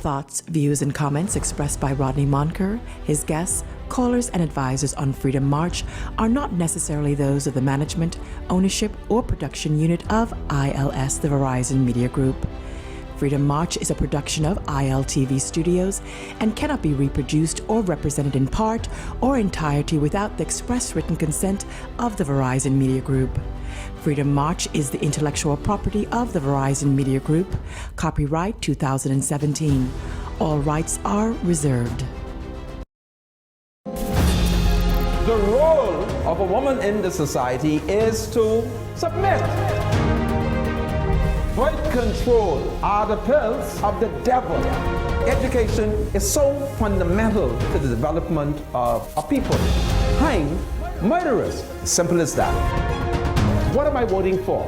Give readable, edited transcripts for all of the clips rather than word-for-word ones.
thoughts, views, and comments expressed by Rodney Monker, his guests, callers, and advisors on Freedom March are not necessarily those of the management, ownership, or production unit of ILS, the Verizon Media Group. Freedom March is a production of ILTV Studios and cannot be reproduced or represented in part or entirety without the express written consent of the Verizon Media Group. Freedom March is the intellectual property of the Verizon Media Group. Copyright 2017. All rights are reserved. The role of a woman in the society is to submit. Birth control are the pills of the devil. Education is so fundamental to the development of a people. Hang murderers. Simple as that. What am I voting for?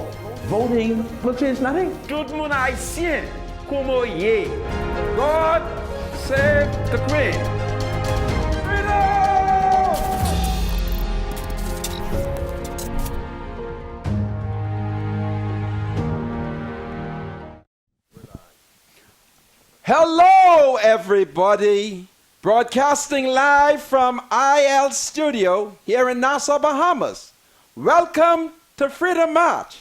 Voting will change nothing. Tout moun haïtien, como ye. God save the Queen. Hello, everybody. Broadcasting live from IL Studio here in Nassau, Bahamas. Welcome to Freedom March.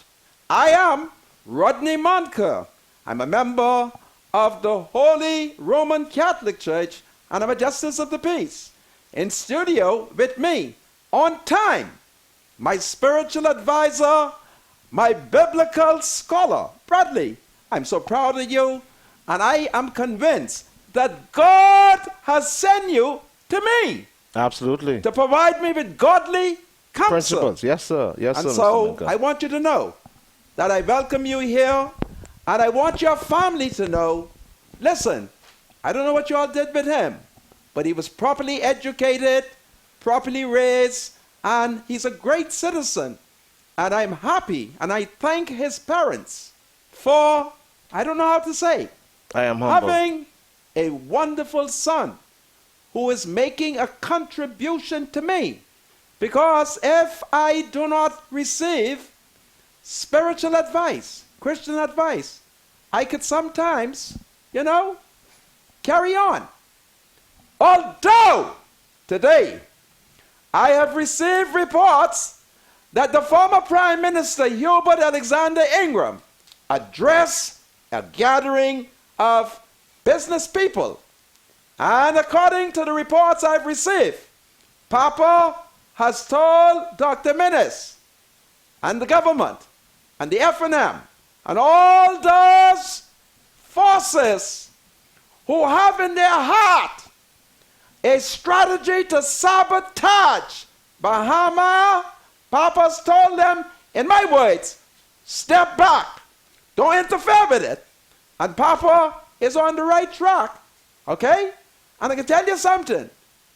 I am Rodney Monker. I'm a member of the Holy Roman Catholic Church, and I'm a Justice of the Peace. In studio with me, on time, my spiritual advisor, my biblical scholar, Bradley. I'm so proud of you. And I am convinced that God has sent you to me. Absolutely. To provide me with godly counsel. Principles. Yes, sir. Yes, sir. And so Mr. I want you to know that I welcome you here. And I want your family to know, listen, I don't know what you all did with him, but he was properly educated, properly raised, and he's a great citizen. And I'm happy, and I thank his parents for, I don't know how to say, I am humble. having a wonderful son who is making a contribution to me. Because if I do not receive spiritual advice, Christian advice, I could sometimes, carry on. Although today I have received reports that the former Prime Minister Hubert Alexander Ingram addressed a gathering of business people. And according to the reports I've received, Papa has told Dr. Minnis and the government and the F&M and all those forces who have in their heart a strategy to sabotage Bahama, Papa's told them, in my words, step back. Don't interfere with it. And Papa is on the right track, okay? And I can tell you something.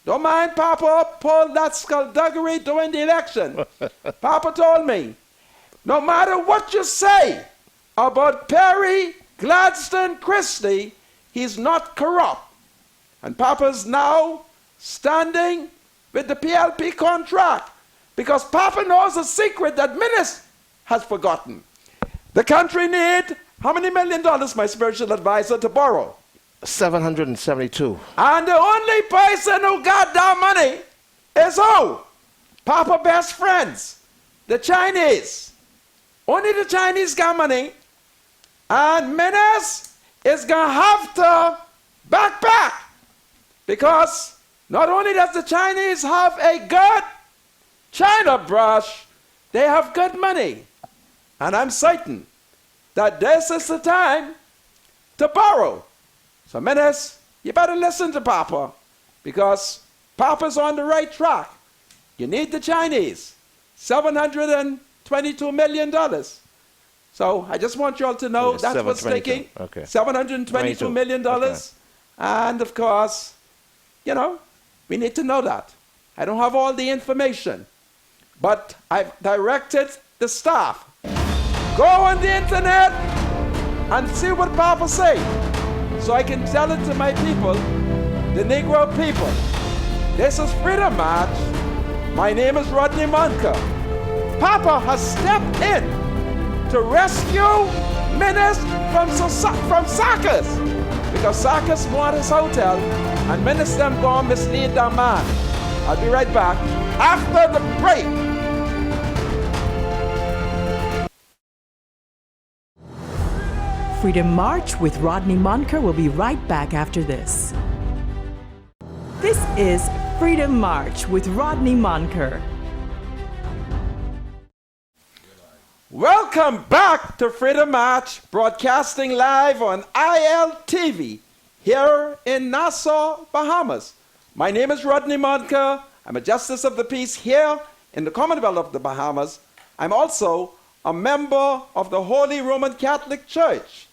Don't mind Papa pulled that skullduggery during the election. Papa told me, no matter what you say about Perry, Gladstone, Christie, he's not corrupt. And Papa's now standing with the PLP contract because Papa knows a secret that Minnis has forgotten. The country need how many $1 million, my spiritual advisor, to borrow? 772. And the only person who got that money is who? Papa best friends, the Chinese. Only the Chinese got money. And Minnis is going to have to backpack. Because not only does the Chinese have a good China brush, they have good money. And I'm certain that this is the time to borrow. So Minnis, you better listen to Papa, because Papa's on the right track. You need the Chinese, $722 million. So I just want you all to know that's what's taking, okay. $722 million. Okay. And of course, we need to know that. I don't have all the information, but I've directed the staff. Go on the internet and see what Papa say, so I can tell it to my people, the Negro people. This is Freedom March. My name is Rodney Monker. Papa has stepped in to rescue Minnis from Sakis. because Sarkis bought his hotel and minister them go and mislead that man. I'll be right back after the break. Freedom March with Rodney Monker will be right back after this. This is Freedom March with Rodney Monker. Welcome back to Freedom March, broadcasting live on ILTV here in Nassau, Bahamas. My name is Rodney Monker. I'm a Justice of the Peace here in the Commonwealth of the Bahamas. I'm also a member of the Holy Roman Catholic Church.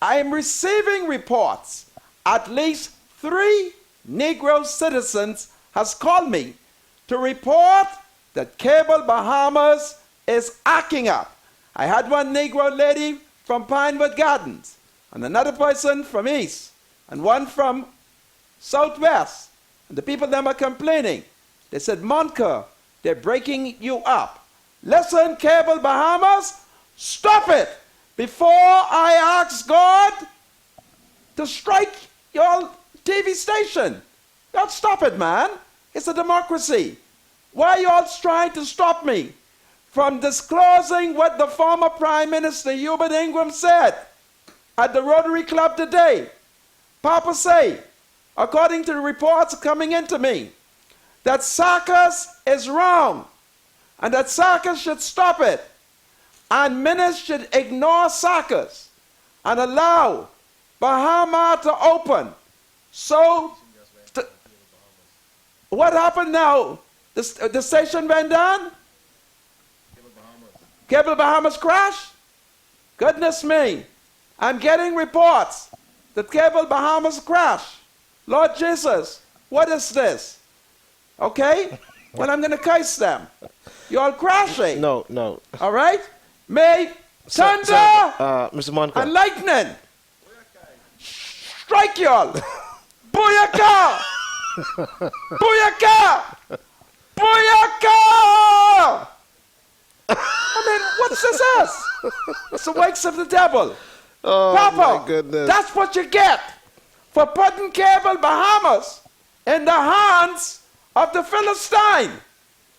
I am receiving reports. At least 3 Negro citizens has called me to report that Cable Bahamas is acting up. I had one Negro lady from Pinewood Gardens, and another person from East, and one from Southwest. And the people them are complaining. They said, Monker, they're breaking you up. Listen, Cable Bahamas, stop it before I ask God to strike your TV station. God, stop it, man. It's a democracy. Why are you all trying to stop me from disclosing what the former Prime Minister Hubert Ingram said at the Rotary Club today? Papa say, according to the reports coming into me, that Sarkis is wrong and that Sarkis should stop it. And ministers should ignore Sarkis and allow Bahama to open. So, what happened now? The station went down? Cable Bahamas crashed? Goodness me. I'm getting reports that Cable Bahamas crashed. Lord Jesus, what is this? Okay? Well, I'm going to curse them. You're all crashing. No. All right? May thunder Mr. Monker. and lightning strike y'all. Booyaka! Booyaka! Booyaka! I mean, what's this? It's the works of the devil. Oh, Papa, my goodness. that's what you get for putting Cable Bahamas in the hands of the Philistine.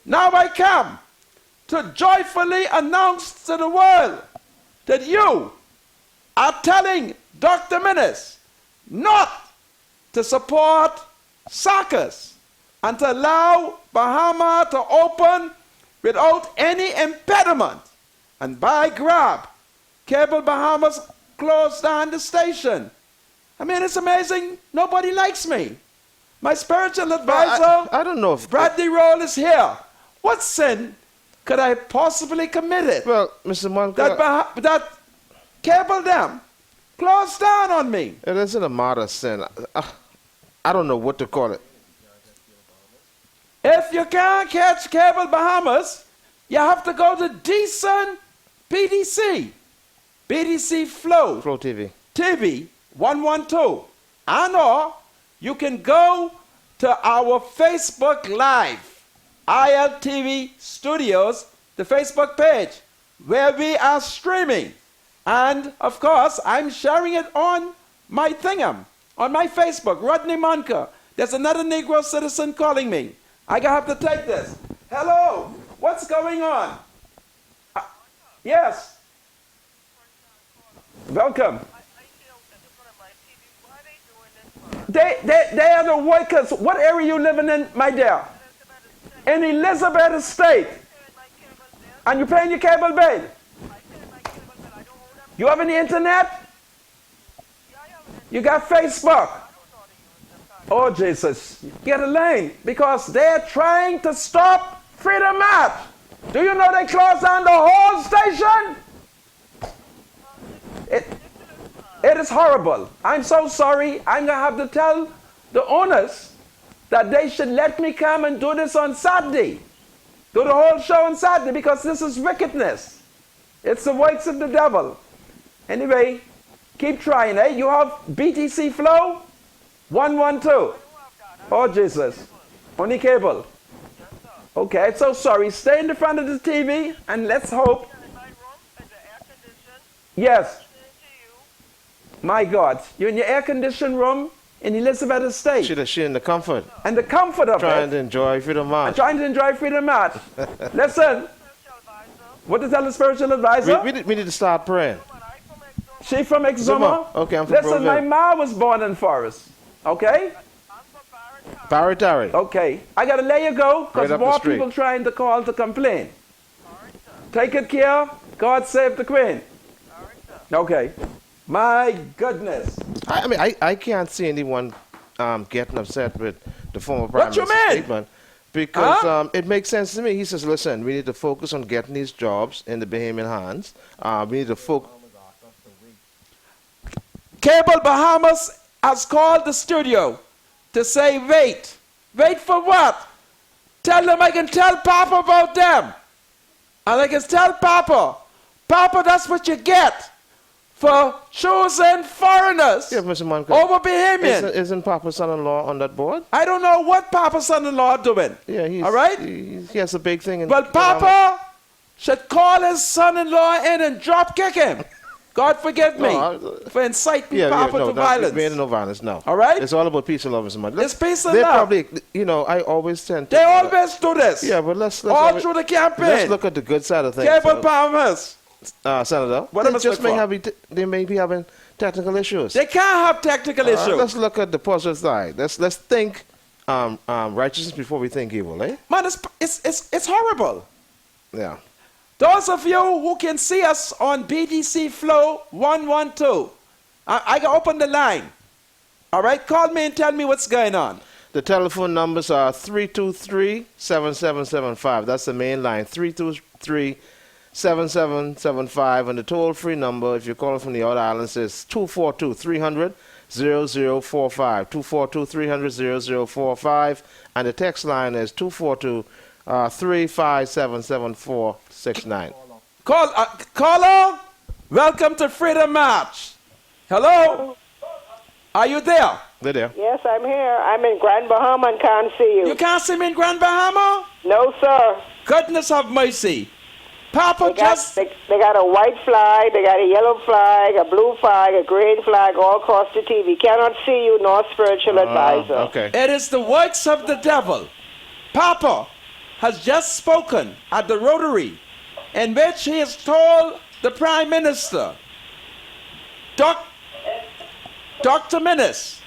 Now I come to joyfully announce to the world that you are telling Dr. Minnis not to support Sarkis and to allow Bahama to open without any impediment. And by grab, Cable Bahamas closed down the station. I mean, it's amazing. Nobody likes me. My spiritual advisor, I don't know if... Bradley Roll, is here. What sin could I possibly committed Well, Mr. Monker, that Cable them closed down on me? it isn't a matter of sin. I don't know what to call it. If you can't catch Cable Bahamas, you have to go to decent BDC. BDC Flow Flow TV. TV 112. And or you can go to our Facebook Live, ILTV Studios, the Facebook page, where we are streaming. And, of course, I'm sharing it on my thingam, on my Facebook, Rodney Monker. There's another Negro citizen calling me. I have to take this. Hello, what's going on? Yes. Welcome. They are the workers. What area you living in, my dear? In Elizabeth Estate. And you paying your cable bill? You have any internet? You got Facebook? Oh, Jesus. Get a lane. Because they're trying to stop Freedom March. Do you know they closed down the whole station? It is horrible. I'm so sorry. I'm going to have to tell the owners that they should let me come and do this on Saturday. Do the whole show on Saturday because this is wickedness. It's the works of the devil. Anyway, keep trying, eh? You have BTC Flow 112. Oh, Jesus. Only cable. Okay, so sorry. Stay in the front of the TV and let's hope. Yes. My God, you're in your air-conditioned room in Elizabeth Estate. She in the comfort. And the comfort of Trying it. to enjoy Freedom March. Trying to enjoy Freedom March. Listen. What to tell the spiritual advisor? We need to start praying. She from Exuma? Okay, I'm from Listen, my Brooklyn. mom was born in Forest. Okay? Paritari. Okay. I got to let you go because Right up the more street. people trying to call to complain. Take good care. God save the Queen. Okay. My goodness. I can't see anyone getting upset with the former Prime What you Minister's mean? statement because Huh? it makes sense to me. He says, listen, we need to focus on getting these jobs in the Bahamian hands. We need to focus. Cable Bahamas has called the studio to say, wait. Wait for what? Tell them I can tell Papa about them. And I can tell Papa, Papa, that's what you get for choosing foreigners Yeah, Mr. Monica. over Bahamian. Isn't Papa's son-in-law on that board? I don't know what Papa's son-in-law doing. Yeah, he's, all right? He has a big thing. In Well, Papa should call his son-in-law in and drop kick him. God forgive me for inciting Papa to violence. We ain't no violence, no. All right? It's all about peace and love, Mr. Monica. It's peace and they love. Probably, I always tend to. They always do this. Yeah, but let's all through the campaign. Let's look at the good side of things. Cable Bahamas. Senator, What they am I just looking for? they may be having technical issues. They can't have technical issues. Let's look at the positive side. Let's think righteousness before we think evil, eh? Man, it's horrible. Yeah. Those of you who can see us on BDC Flow 112, I can open the line. All right, call me and tell me what's going on. The telephone numbers are 323-7775. That's the main line, 323-7775. And the toll-free number, if you're calling from the outer islands, is 242-300-0045. 242-300-0045. And the text line is 242-357-7469. Caller, welcome to Freedom March. Hello? Are you there? They're there. Yes, I'm here. I'm in Grand Bahama and can't see you. You can't see me in Grand Bahama? No, sir. Goodness have mercy. Papa They got a white flag, they got a yellow flag, a blue flag, a green flag all across the TV. Cannot see you nor spiritual advisor. Okay. It is the works of the devil. Papa has just spoken at the Rotary in which he has told the Prime Minister, Dr. Minnis,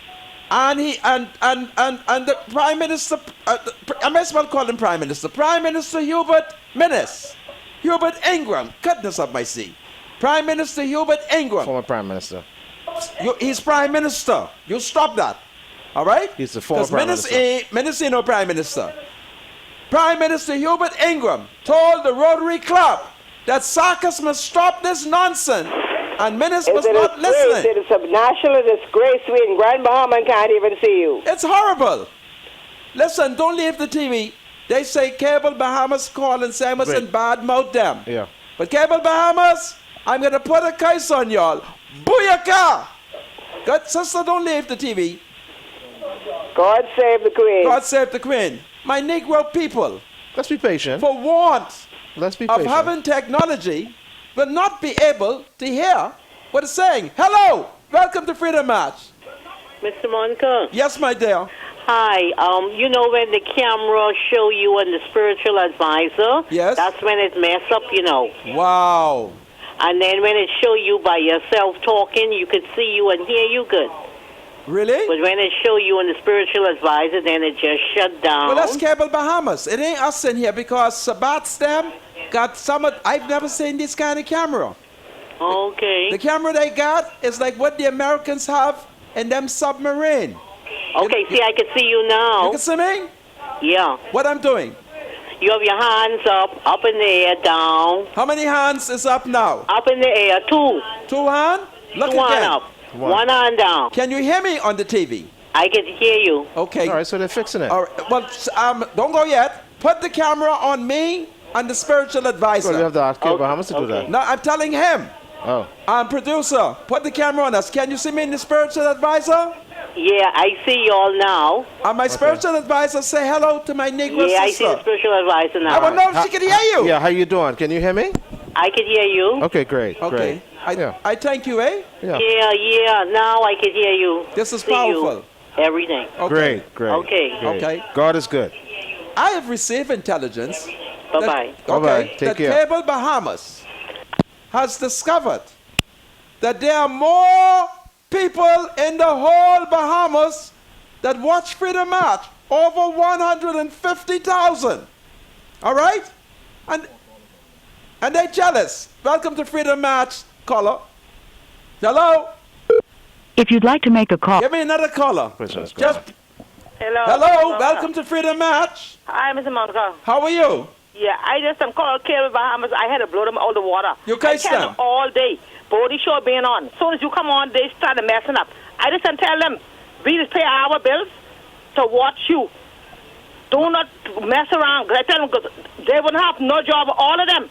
and the Prime Minister, I may as well call him Prime Minister, Prime Minister Hubert Minnis, Hubert Ingram, goodness of my sea, Prime Minister Hubert Ingram. Former Prime Minister. He's Prime Minister. You stop that. All right? He's the former Prime Minister. Minnis ain't no Prime Minister. Prime Minister Hubert Ingram told the Rotary Club that Sarkis must stop this nonsense and Minnis must not listen. It is a national disgrace. We in Grand Bahama and can't even see you. It's horrible. Listen, don't leave the TV. They say Cable Bahamas call and say I must badmouth them. Yeah. But Cable Bahamas, I'm going to put a curse on y'all. Booyaka! Good sister, don't leave the TV. God save the Queen. God save the Queen. My Negro people, Let's be patient. for want Let's be of patient. having technology, will not be able to hear what it's saying. Hello, welcome to Freedom March. Mr. Monica. Yes, my dear. Hi. You know when the camera show you on the spiritual advisor? Yes. That's when it mess up, you know. Wow. And then when it show you by yourself talking, you could see you and hear you good. Really? But when it show you on the spiritual advisor, then it just shut down. Well, that's Cable Bahamas. It ain't us in here because Sabat's them got some of, I've never seen this kind of camera. Okay. The camera they got is like what the Americans have in them submarine. Okay, see, I can see you now. You can see me? Yeah. What I'm doing? You have your hands up in the air, down. How many hands is up now? Up in the air, two. Two hands? Look Two again. hand up. One hand down. Can you hear me on the TV? I can hear you. Okay. All right, so they're fixing it. All right. Well, don't go yet. Put the camera on me and the spiritual advisor. Well, you have to ask Cable Bahamas to do that. No, I'm telling him. Oh. Producer, put the camera on us. Can you see me in the spiritual advisor? Yeah, I see y'all now. And my spiritual advisor say hello to my Negro Yeah, sister. I see the spiritual advisor now. I want to know if she can hear you. Yeah, how you doing? Can you hear me? I can hear you. Okay, great. Okay. Great. I thank you, eh? Yeah. Yeah. Now I can hear you. This is see you, powerful. everything. Okay. Great. Okay. Great. Okay. God is good. I have received intelligence. Bye-bye. Bye-bye. Okay. Take that care. Cable Bahamas has discovered that there are more people in the whole Bahamas that watch Freedom March. Over 150,000. All right? And they're jealous. Welcome to Freedom March, caller. Hello? If you'd like to make a call. Give me another caller. Just Hello, welcome to Freedom March. Hi, Mr. Monica. How are you? Yeah, I just am called Cable Bahamas. I had to blow them all the water. You catch I tell them? all day. Body show being on. As soon as you come on, they start messing up. I just tell them, we just pay our bills to watch you. Do not mess around. 'Cause I tell them, because they wouldn't have no job, all of them.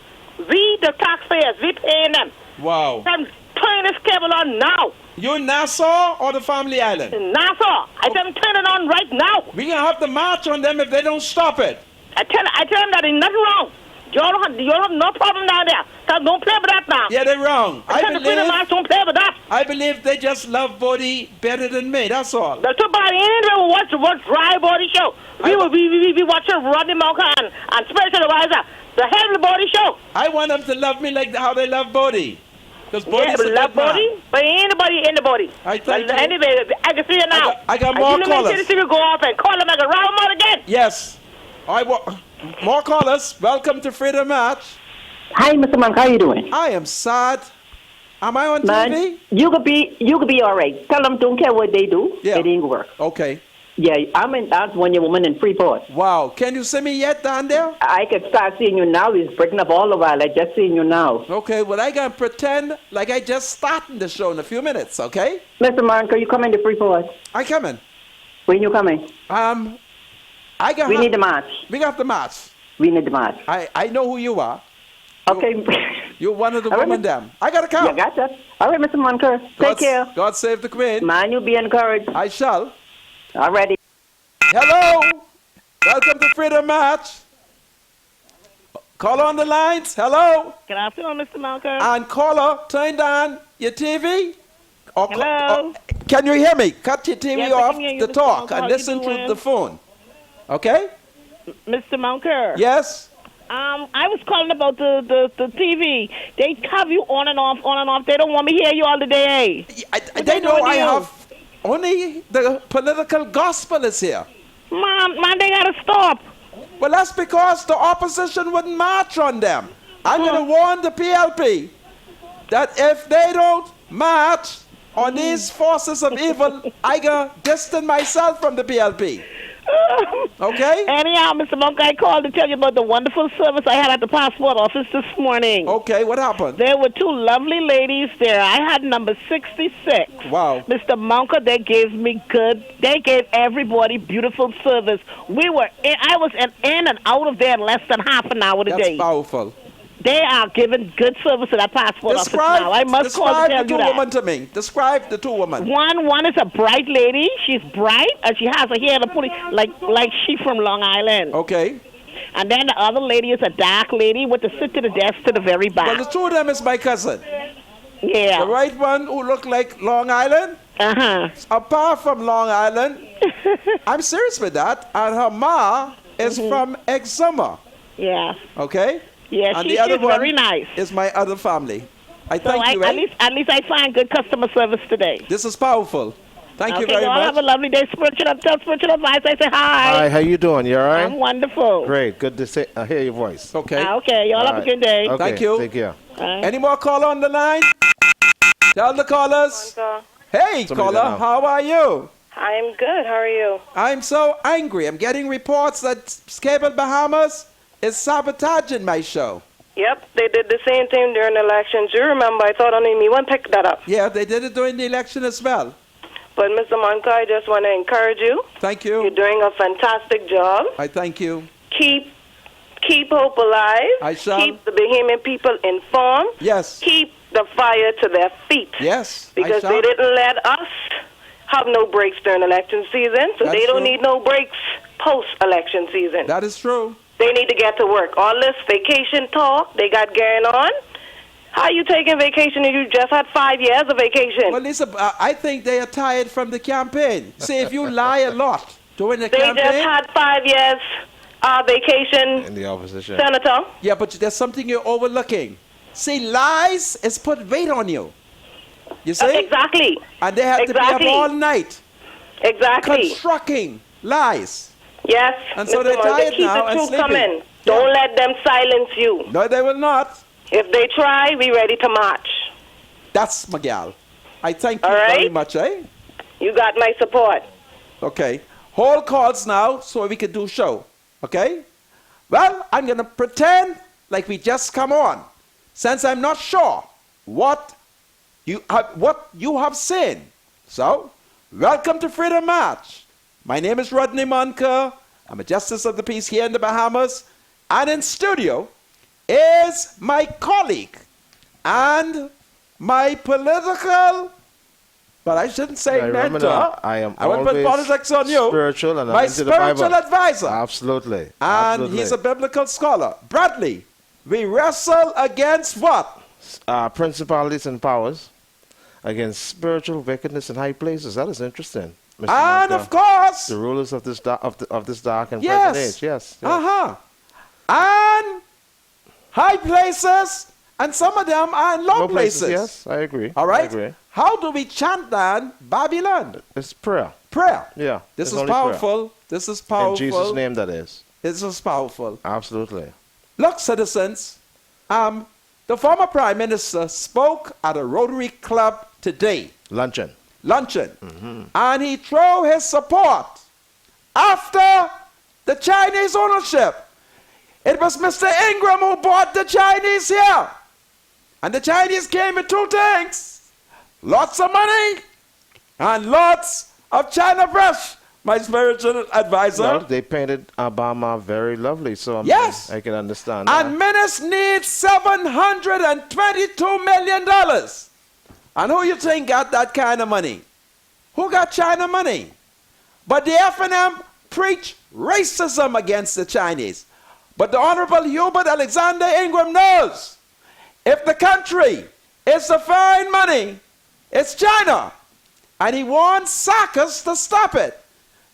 We, the taxpayers, we paying them. Wow. I'm turning this cable on now. You in Nassau or the Family Island? In Nassau. I tell them, turn it on right now. We gonna have to march on them if they don't stop it. I tell them that there's nothing wrong. You all have no problem down there. So don't play with that now. Yeah, they're wrong. I tell the Freedom March, don't play with that. I believe they just love Bodie better than me. That's all. The two body anyway watch dry body show. We watching Rodney Monker and Spiritual Advisor. The heavenly body show. I want them to love me like how they love Bodie. Because Yeah, but love body, but anybody in the body. I thank you. Anyway, I can see it now. I got more callers. You go off and call them like a round mouth again. Yes. More callers. Welcome to Freedom March. Hi, Mr. Monk. How you doing? I am sad. Am I on Man, TV? you could be all right. Tell them don't care what they do. Yeah. It ain't work. Okay. Yeah, that's when you're woman in Freeport. Wow. Can you see me yet down there? I could start seeing you now. It's breaking up all the while. I just seeing you now. Okay. Well, I can pretend like I just started the show in a few minutes. Okay. Mr. Monk, are you coming to Freeport? I coming. When you coming? We need the march. We got the march. We need the march. I know who you are. Okay. You're one of the All right, women them. I got to come. You got that. All right, Mr. Monker. Take care. God save the Queen. Man, you be encouraged. I shall. Already. Hello. Welcome to Freedom March. Call on the lines. Hello. Good afternoon, Mr. Monker. And caller, turn down your TV. Hello. Can you hear me? Cut your TV Yes, I off can hear you, to Mr. talk Monker. and How you listen to doing? the phone. Okay? Mr. Monker. Yes. I was calling about the TV. They have you on and off. They don't want me to hear you all the day. They know doing I to you? have only the political gospel is here. Man, they gotta stop. Well, that's because the opposition wouldn't march on them. I'm going to warn the PLP that if they don't march on these forces of evil, I going to distance myself from the PLP. Okay? Anyhow, Mr. Monk, I called to tell you about the wonderful service I had at the passport office this morning. Okay, what happened? There were two lovely ladies there. I had number 66. Wow. Mr. Monka, they gave everybody beautiful service. I was in and out of there in less than half an hour a day. That's powerful. They are giving good service at that passport office now. I must call to tell Describe the you two that. women to me. Describe the two women. One is a bright lady. She's bright, and she has her hair in a pulling like she from Long Island. Okay. And then the other lady is a dark lady with the sit to the desk to the very back. Well, the two of them is my cousin. Yeah. The right one who look like Long Island. Apart from Long Island, I'm serious with that. And her ma is from Exuma. Yeah. Okay. Yeah, and she's the other one very nice. Is my other family. I So thank you. at least I find good customer service today. This is powerful. Thank you very y'all much. have a lovely day. Spiritual advice. I say hi. Hi, how you doing? You all right? I'm wonderful. Great. Good to hear your voice. Okay. Okay, y'all have a good day. Okay, Thank you. Take care. Any more caller on the line? Tell the callers. Hey, caller, how are you? I'm good. How are you? I'm so angry. I'm getting reports that Cable Bahamas is sabotaging my show. Yep, they did the same thing during the elections. You remember, I thought only me one picked that up. Yeah, they did it during the election as well. But, Mr. Monka, I just want to encourage you. Thank you. You're doing a fantastic job. I thank you. Keep hope alive. I shall. Keep the Bahamian people informed. Yes. Keep the fire to their feet. Yes, Because they didn't let us have no breaks during election season, so That's they don't true. need no breaks post-election season. That is true. They need to get to work. All this vacation talk they got going on, How you taking vacation and you just had 5 years of vacation? Well, Lisa, I think they are tired from the campaign. See, if you lie a lot during the They campaign... just had 5 years vacation, In the opposition. Senator. Yeah, but there's something you're overlooking. See, lies is put weight on you. You see? Exactly. And they have to be up all night Exactly. constructing lies. Yes. And so Mr. they're Monk, tired keep now the and truth sleeping. coming. Don't let them silence you. No, they will not. If they try, we ready to march. That's my gal. I thank you All right? very much, eh? You got my support. Okay. Hold calls now so we can do show. Okay? Well, I'm going to pretend like we just come on, since I'm not sure what you have seen. So, welcome to Freedom March. My name is Rodney Monker. I'm a Justice of the Peace here in the Bahamas. And in studio is my colleague and my political, but I shouldn't say mentor. I am won't put always politics on you. spiritual and I'm my into the Bible. spiritual advisor. Absolutely. And Absolutely. he's a biblical scholar. Bradley, we wrestle against what? Principalities and powers against spiritual wickedness in high places. That is interesting. Mr. And Monka. of course, The rulers of this dark and yes. present age. Yes. Uh-huh. And high places, and some of them are in low places. Yes, I agree. All right? I agree. How do we chant then Babylon? It's prayer. Prayer. Yeah. This it's is only powerful. prayer. This is powerful. In Jesus' name, that is. This is powerful. Absolutely. Look, citizens, the former Prime Minister spoke at a Rotary Club today. Luncheon. And he threw his support after the Chinese ownership. It was Mr. Ingram who bought the Chinese here. And the Chinese came with two things: lots of money and lots of China brush, my spiritual advisor. Well, they painted Obama very lovely, so Yes. I can understand And that. Menace needs $722 million. And who you think got that kind of money? Who got China money? But the FNM preach racism against the Chinese. But the Honorable Hubert Alexander Ingram knows if the country is to find money, it's China. And he wants Sarkis to stop it.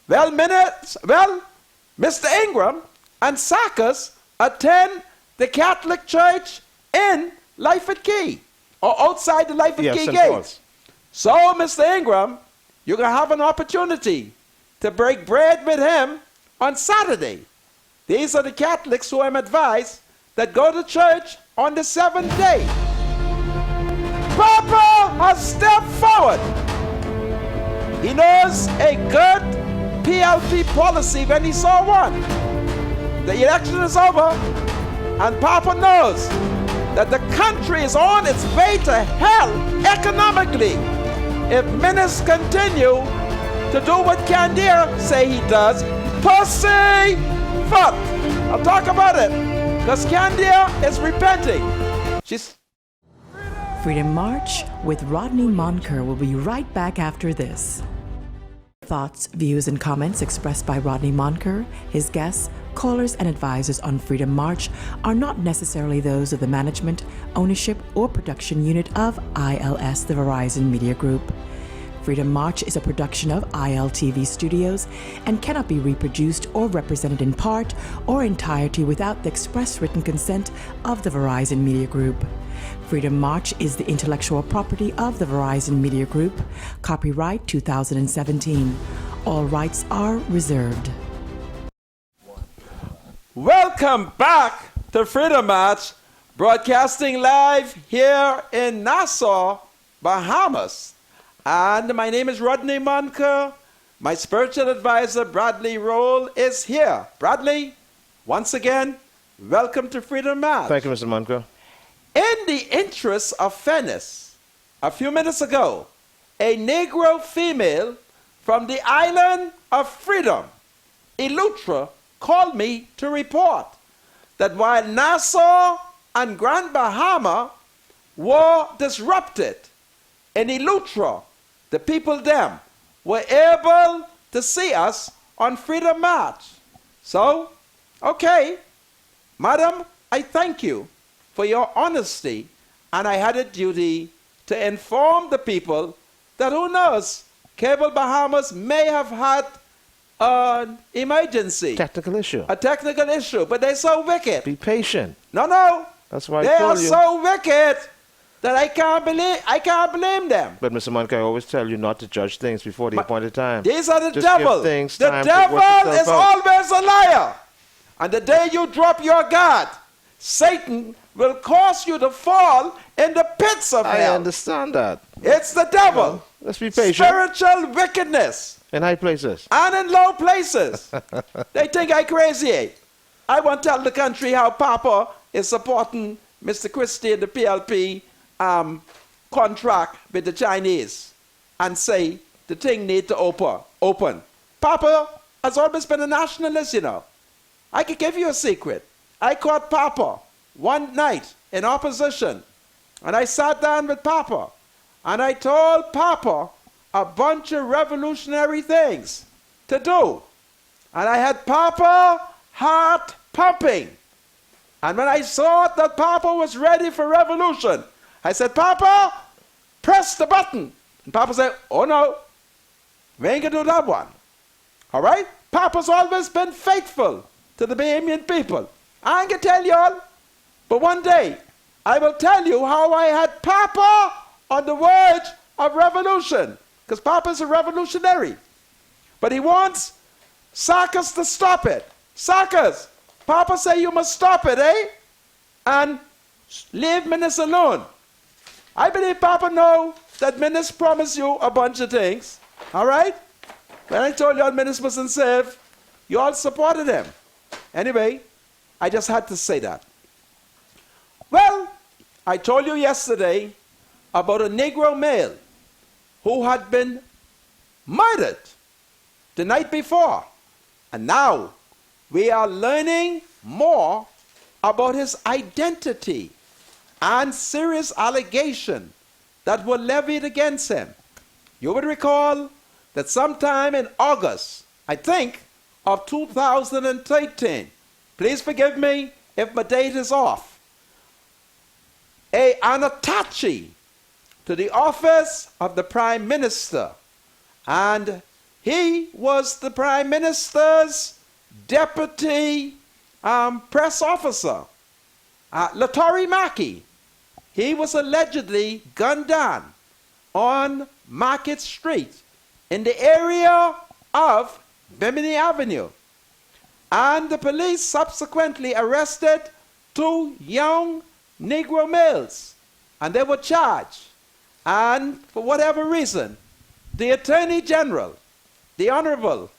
Well, Mr. Ingram and Sarkis attend the Catholic Church in Lyford Key, or outside the Lyford Key St. gate. Paul's. So, Mr. Ingram, you're going to have an opportunity to break bread with him on Saturday. These are the Catholics who I'm advised that go to church on the seventh day. Papa has stepped forward. He knows a good PLP policy when he saw one. The election is over, and Papa knows that the country is on its way to hell economically if ministers continue to do what Candia say he does. Pussy fuck. I'll talk about it, because Candia is repenting. She's Freedom March with Rodney Monker will be right back after this. Thoughts, views, and comments expressed by Rodney Monker, his guests, callers, and advisors on Freedom March are not necessarily those of the management, ownership, or production unit of ILS, the Verizon Media Group. Freedom March is a production of ILTV Studios and cannot be reproduced or represented in part or entirety without the express written consent of the Verizon Media Group. Freedom March is the intellectual property of the Verizon Media Group. Copyright 2017. All rights are reserved. Welcome back to Freedom March, broadcasting live here in Nassau, Bahamas. And my name is Rodney Monker. My spiritual advisor, Bradley Roll, is here. Bradley, once again, welcome to Freedom March. Thank you, Mr. Monka. In the interest of fairness, a few minutes ago, a Negro female from the island of Freedom, Eleuthera, called me to report that while Nassau and Grand Bahama were disrupted, in Eleuthera, the people them were able to see us on Freedom March. So, okay, madam, I thank you for your honesty And I had a duty to inform the people that, who knows, Cable Bahamas may have had an emergency. Technical issue. A technical issue, but they're so wicked. Be patient. No. That's why they I told are you. so wicked that I can't blame them. But Mr. Monk, I always tell you not to judge things before the appointed time. These are the Just devil. give things The time to devil work is itself out. always a liar. And the day you drop your guard, Satan will cause you to fall in the pits of I hell. understand that. It's the devil. Let's be patient. Spiritual wickedness. In high places. And in low places. They think I crazy. I won't tell the country how Papa is supporting Mr. Christie and the PLP contract with the Chinese and say the thing need to open. Papa has always been a nationalist, you know. I could give you a secret. I caught Papa one night in opposition, and I sat down with Papa, and I told Papa a bunch of revolutionary things to do. And I had Papa heart pumping. And when I saw that Papa was ready for revolution, I said, Papa, press the button. And Papa said, oh no, we ain't gonna do that one. All right? Papa's always been faithful to the Bahamian people. I ain't gonna tell y'all, but one day I will tell you how I had Papa on the verge of revolution, because Papa's a revolutionary. But he wants Sarkis to stop it. Sarkis, Papa say you must stop it, eh? And leave Minister alone. I believe Papa know that Minister promised you a bunch of things. All right? When I told you all Minister wasn't saved, you all supported him. Anyway, I just had to say that. Well, I told you yesterday about a Negro male who had been murdered the night before. And now we are learning more about his identity and serious allegations that were levied against him. You would recall that sometime in August, I think, of 2013, please forgive me if my date is off, an attache to the office of the Prime Minister, and he was the Prime Minister's deputy press officer, Latari Mackey. He was allegedly gunned down on Market Street in the area of Bimini Avenue. And the police subsequently arrested 2 young Negro males, and they were charged. And for whatever reason, the Attorney General, the Honorable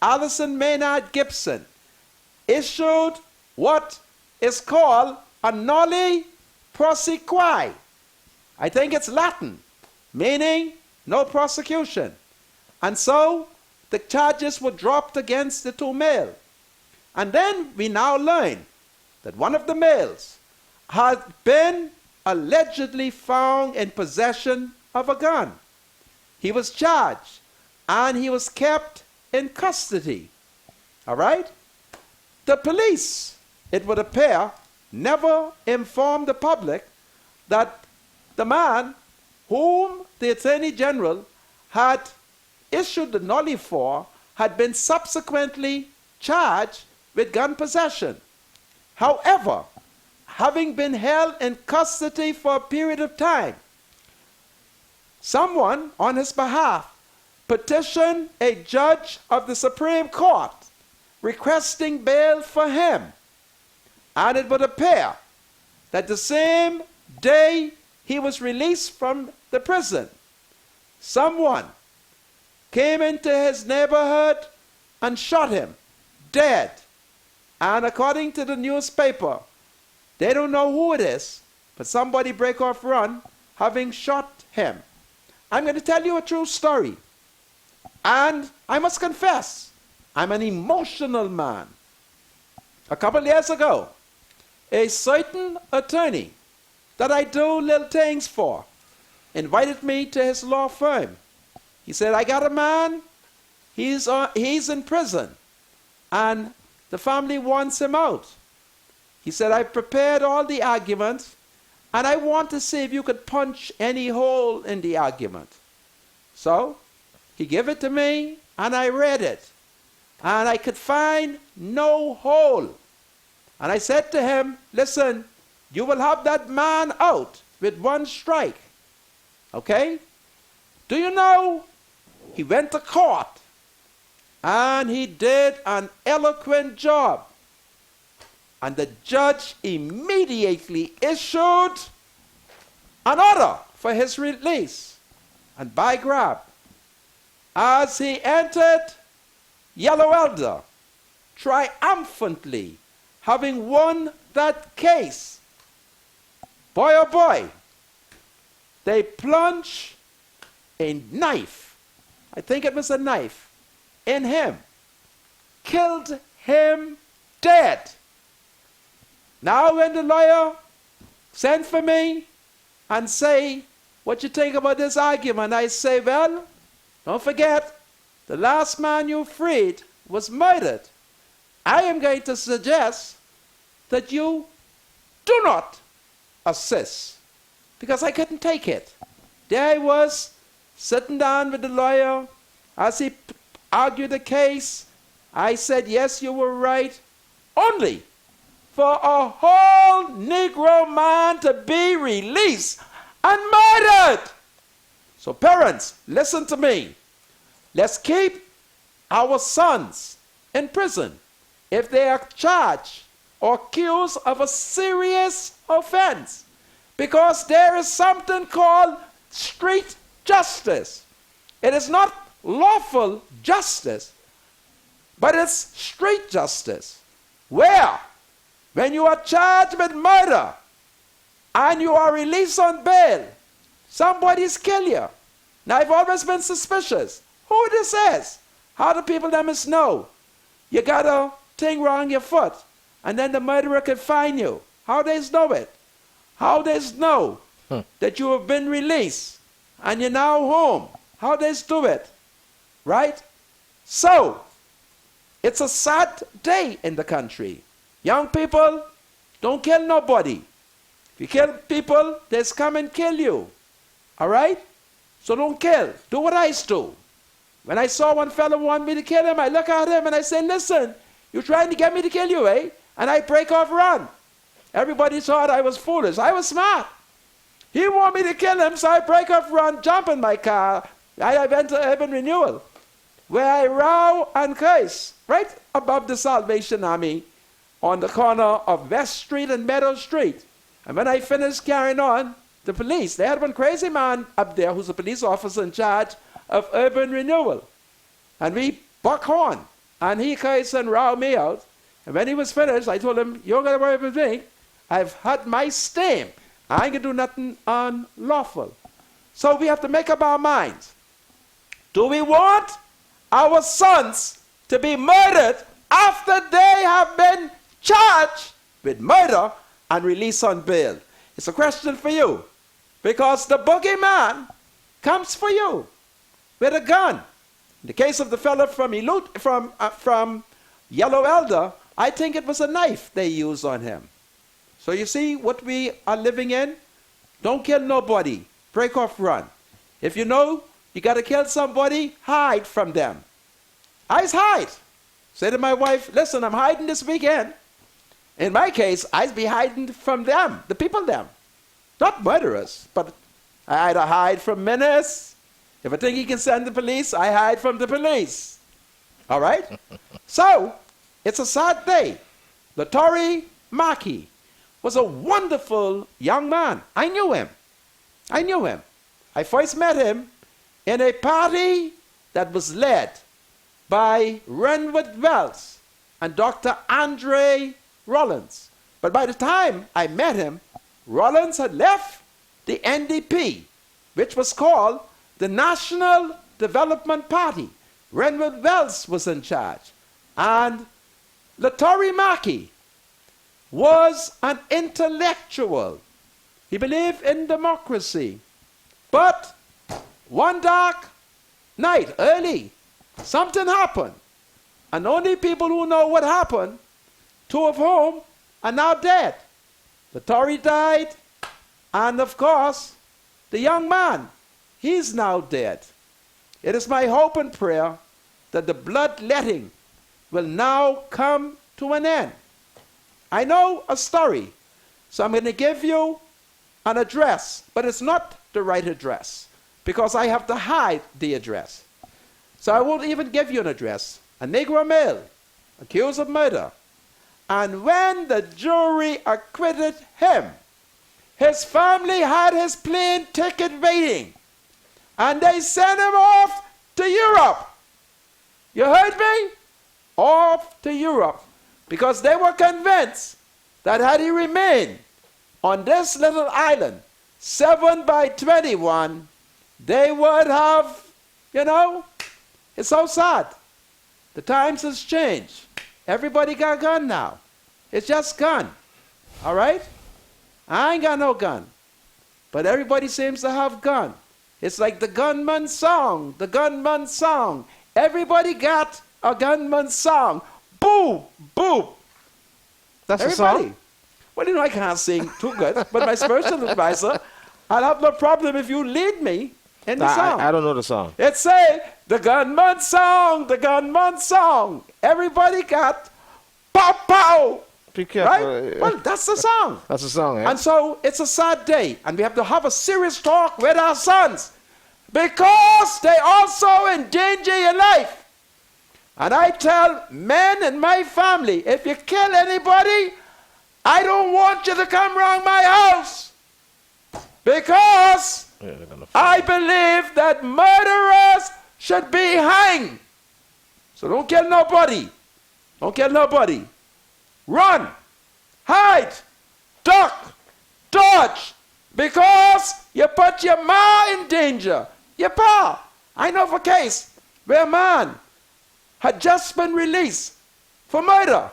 Alison Maynard Gibson, issued what is called a noli prosequi. I think it's Latin, meaning no prosecution. And so the charges were dropped against the 2 males. And then we now learn that one of the males had been allegedly found in possession of a gun. He was charged and he was kept in custody. All right? The police, it would appear, never informed the public that the man whom the Attorney General had issued the nollie for had been subsequently charged with gun possession. However, having been held in custody for a period of time, someone on his behalf petitioned a judge of the Supreme Court requesting bail for him. And it would appear that the same day he was released from the prison, someone came into his neighborhood and shot him dead. And according to the newspaper, they don't know who it is, but somebody break off run having shot him. I'm going to tell you a true story. And I must confess, I'm an emotional man. A couple years ago, a certain attorney that I do little things for invited me to his law firm. He said, I got a man, he's in prison, and the family wants him out. He said, I prepared all the arguments, and I want to see if you could punch any hole in the argument. So he gave it to me, and I read it, and I could find no hole. And I said to him, listen, you will have that man out with one strike. Okay? Do you know, he went to court, and he did an eloquent job. And the judge immediately issued an order for his release. And by grab, as he entered Yellow Elder, triumphantly, having won that case, boy oh boy, they plunged a knife, I think it was a knife, in him, killed him dead. Now when the lawyer sent for me and say, what you think about this argument? I say, well, don't forget, the last man you freed was murdered. I am going to suggest that you do not assist, because I couldn't take it. There I was, sitting down with the lawyer as he argued the case. I said, yes, you were right, only for a whole Negro man to be released and murdered. So parents, listen to me. Let's keep our sons in prison if they are charged or accused of a serious offense, because there is something called street justice. It is not lawful justice, but it's street justice, where when you are charged with murder and you are released on bail, somebody's killed you. Now, I've always been suspicious. Who this is? How do people them is know? You got a thing wrong your foot, and then the murderer could find you. How they know it? How they know that you have been released and you're now home? How they do it? Right? So, it's a sad day in the country. Young people, don't kill nobody. If you kill people, they'll come and kill you. All right? So don't kill. Do what I do. When I saw one fellow want me to kill him, I look at him and I say, listen, you're trying to get me to kill you, eh? And I break off run. Everybody thought I was foolish. I was smart. He want me to kill him, so I break off run, jump in my car. I went to Urban Renewal, where I row and curse, right above the Salvation Army, on the corner of West Street and Meadow Street. And when I finished carrying on, the police, they had one crazy man up there who's a police officer in charge of Urban Renewal. And we buck horn, and he cursed and rawed me out. And when he was finished, I told him, you're going to worry about me. I've had my stamp. I ain't going to do nothing unlawful. So we have to make up our minds. Do we want our sons to be murdered after they have been charged with murder and released on bail? It's a question for you, because the boogeyman comes for you with a gun. In the case of the fellow from Yellow Elder, I think it was a knife they used on him. So you see what we are living in? Don't kill nobody. Break off, run. If you know you got to kill somebody, hide from them. I hide. Say to my wife, listen, I'm hiding this weekend. In my case, I'd be hiding from them, the people them. Not murderers, but I either hide from menace. If I think he can send the police, I hide from the police. All right? So, it's a sad day. Latari Maki was a wonderful young man. I knew him. I first met him in a party that was led by Renwood Wells and Dr. Andre Rollins. But by the time I met him, Rollins had left the NDP, which was called the National Development Party. Renwood Wells was in charge. And Latari Maki was an intellectual. He believed in democracy. But one dark night, early, something happened. And only people who know what happened, two of whom are now dead. Latari died, And of course, the young man, he's now dead. It is my hope and prayer that the bloodletting will now come to an end. I know a story, so I'm going to give you an address, but it's not the right address because I have to hide the address. So I won't even give you an address. A Negro male accused of murder. And when the jury acquitted him, his family had his plane ticket waiting. And they sent him off to Europe. You heard me? Off to Europe. Because they were convinced that had he remained on this little island, 7 by 21, they would have, it's so sad. The times has changed. Everybody got a gun now. It's just gun. All right? I ain't got no gun. But everybody seems to have gun. It's like the gunman song. The gunman song. Everybody got a gunman song. Boo! Boo! That's everybody. a song? Well, I can't sing too good. But my spiritual advisor, I'll have no problem if you lead me in the song. I don't know the song. It say, the gunman song, the gunman song. Everybody got pow pow. Be careful. Right? Well, that's the song. That's the song, eh? And so it's a sad day. And we have to have a serious talk with our sons. Because they also endanger your life. And I tell men in my family, if you kill anybody, I don't want you to come around my house. Because I believe that murderers should be hanged. So don't kill nobody. Don't kill nobody. Run, hide, duck, dodge, because you put your ma in danger. Your pa. I know of a case where a man had just been released for murder.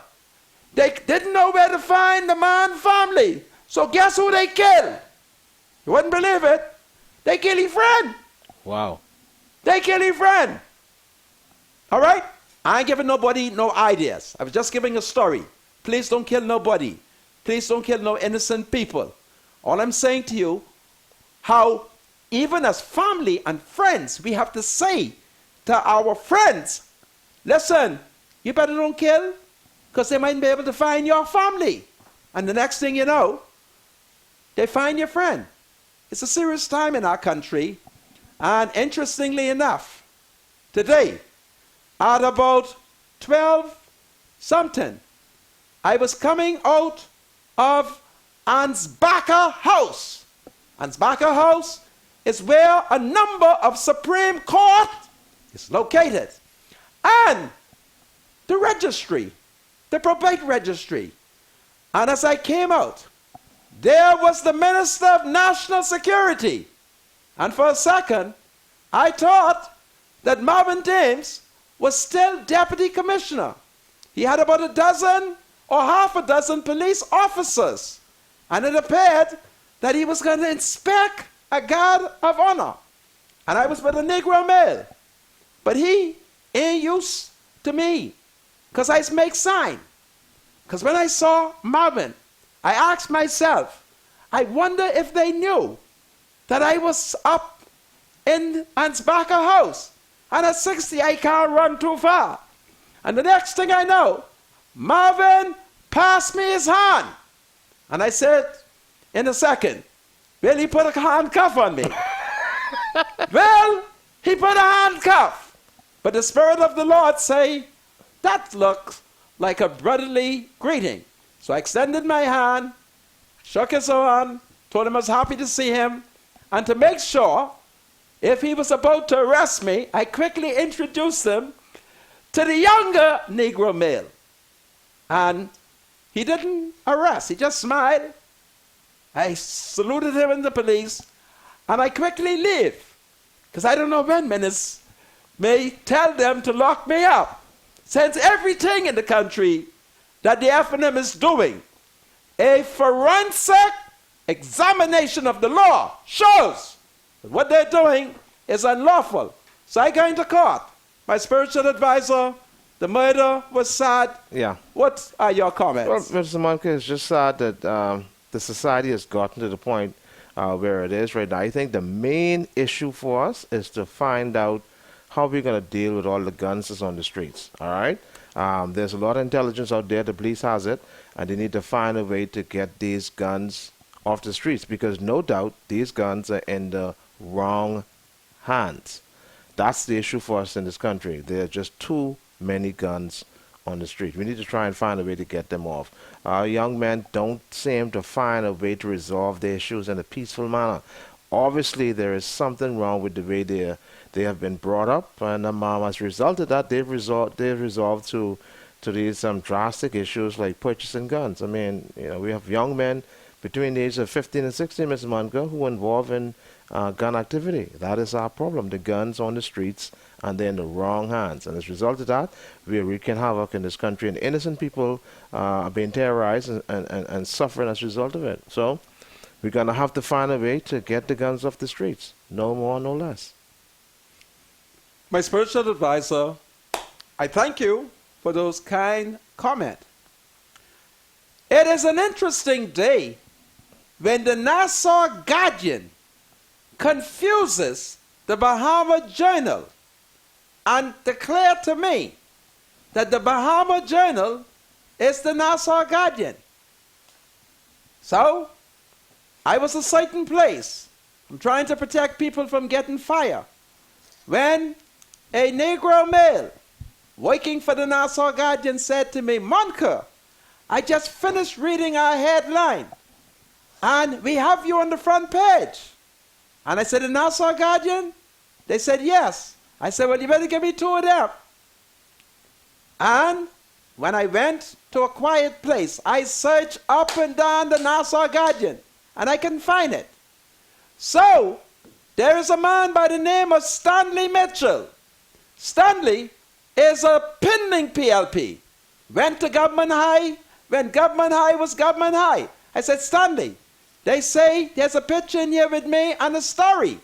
They didn't know where to find the man's family. So guess who they killed? You wouldn't believe it. They killed his friend. Wow. They killed his friend. All right? I ain't giving nobody no ideas. I was just giving a story. Please don't kill nobody. Please don't kill no innocent people. All I'm saying to you, how even as family and friends, we have to say to our friends, listen, you better don't kill, because they might be able to find your family. And the next thing you know, they find your friend. It's a serious time in our country. And interestingly enough, today, at about 12 something, I was coming out of Ansbach House. Ansbach House is where a number of Supreme Court is located. And the registry, the probate registry. And as I came out, there was the Minister of National Security. And for a second, I thought that Marvin James was still Deputy Commissioner. He had about a dozen or half a dozen police officers. And it appeared that he was going to inspect a guard of honor. And I was with a Negro male. But he ain't used to me, because I make sign. Because when I saw Marvin, I asked myself, I wonder if they knew that I was up in Ansbach House. And at 60, I can't run too far. And the next thing I know, Marvin passed me his hand. And I said, in a second, will he put a handcuff on me? Well, he put a handcuff. But the Spirit of the Lord say, that looks like a brotherly greeting. So I extended my hand, shook his hand, told him I was happy to see him. And to make sure, if he was about to arrest me, I quickly introduced him to the younger Negro male. And he didn't arrest, he just smiled. I saluted him in the police, and I quickly leave. Because I don't know when ministers may tell them to lock me up. Since everything in the country that the FNM is doing, a forensic examination of the law shows that what they're doing is unlawful. So I go into court. My spiritual advisor, the murder was sad. Yeah. What are your comments? Well, Mr. Monk, it's just sad that the society has gotten to the point, where it is right now. I think the main issue for us is to find out how we're going to deal with all the guns that's on the streets. All right? There's a lot of intelligence out there. The police has it, and they need to find a way to get these guns off the streets, because no doubt these guns are in the wrong hands. That's the issue for us in this country. There are just too many guns on the street. We need to try and find a way to get them off. Our young men don't seem to find a way to resolve their issues in a peaceful manner. Obviously, there is something wrong with the way they have been brought up, and as a result of that, they've resolved to these drastic issues like purchasing guns. I mean, we have young men between the ages of 15 and 16, Mrs. Monica, who are involved in gun activity. That is our problem. The guns on the streets, and they're in the wrong hands. And as a result of that, we are wreaking havoc in this country, and innocent people are being terrorized and suffering as a result of it. So we're going to have to find a way to get the guns off the streets. No more, no less. My spiritual advisor, I thank you for those kind comments. It is an interesting day when the Nassau Guardian confuses the Bahama Journal and declare to me that the Bahama Journal is the Nassau Guardian. So, I was a certain place. I'm trying to protect people from getting fire. When a Negro male working for the Nassau Guardian said to me, Monica, I just finished reading our headline, and we have you on the front page. And I said, the Nassau Guardian? They said, yes. I said, well, you better give me 2 of them. And when I went to a quiet place, I searched up and down the Nassau Guardian, and I couldn't find it. So, there is a man by the name of Stanley Mitchell. Stanley is a pending PLP. Went to Government High when Government High was Government High. I said, Stanley, they say there's a picture in here with me and a story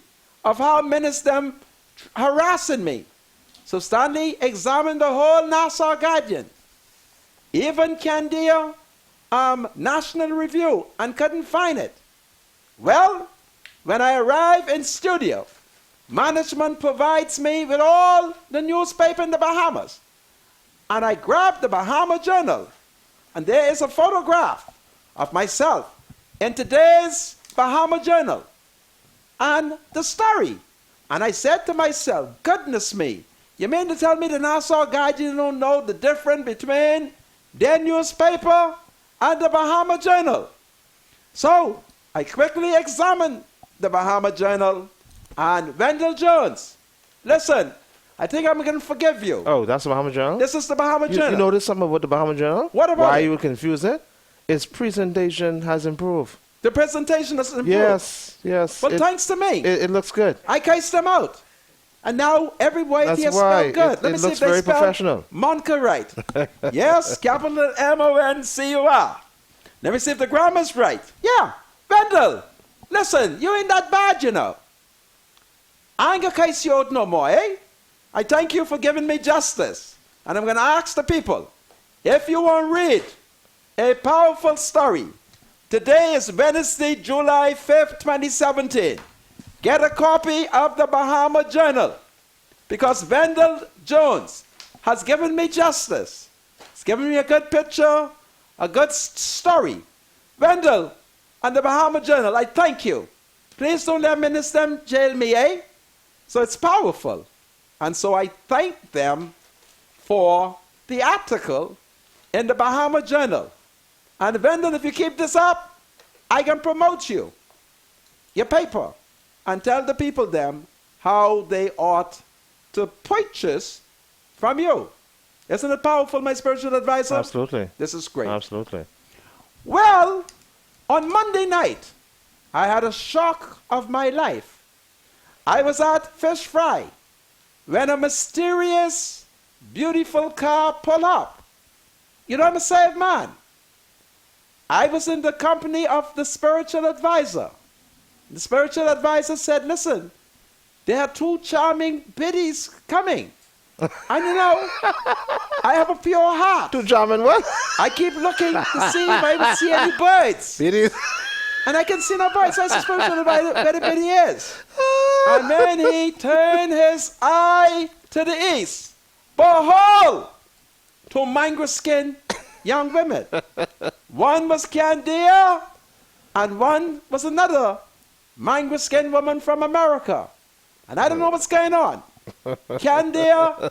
of how ministers harassing me. So Stanley examined the whole Nassau Guardian, even Candia National Review, and couldn't find it. Well, when I arrive in studio, management provides me with all the newspaper in the Bahamas. And I grab the Bahama Journal, and there is a photograph of myself in today's Bahama Journal and the story. And I said to myself, goodness me, you mean to tell me the Nassau Guardian don't know the difference between their newspaper and the Bahama Journal? So I quickly examined the Bahama Journal, and Wendell Jones, listen, I think I'm going to forgive you. Oh, that's the Bahama Journal? This is the Bahama Journal. You noticed something about the Bahama Journal? What about Why it? you were confused? Its presentation has improved. The presentation has improved? Yes, yes. Well, thanks to me. It looks good. I cased them out. And now everybody here spelled good. Let me see if they spell professional. Monca right. Yes, capital M-O-N-C-U-R. Let me see if the grammar's right. Yeah, Wendell, listen, you ain't that bad, you know. I ain't gonna case you out no more, eh? I thank you for giving me justice. And I'm gonna ask the people, if you want to read a powerful story, today is Wednesday, July 5th, 2017. Get a copy of the Bahama Journal, because Wendell Jones has given me justice. He's given me a good picture, a good story. Wendell and the Bahama Journal, I thank you. Please don't let minister jail me, eh? So it's powerful. And so I thank them for the article in the Bahama Journal. And Wendell, if you keep this up, I can promote you, your paper, and tell the people them how they ought to purchase from you. Isn't it powerful, my spiritual advisor? Absolutely. This is great. Absolutely. Well, on Monday night, I had a shock of my life. I was at Fish Fry when a mysterious, beautiful car pulled up. You know, I'm a saved man. I was in the company of the spiritual advisor. The spiritual advisor said, listen, there are 2 charming biddies coming. And you know, I have a pure heart. 2 charming what? I keep looking to see if I would see any birds. Biddies? And I can see no voice. So I said, spiritual advisor, where the biddy is. And then he turned his eye to the east. Behold, two mango-skinned young women. One was Candia, and one was another mango-skinned woman from America. And I don't know what's going on. Candia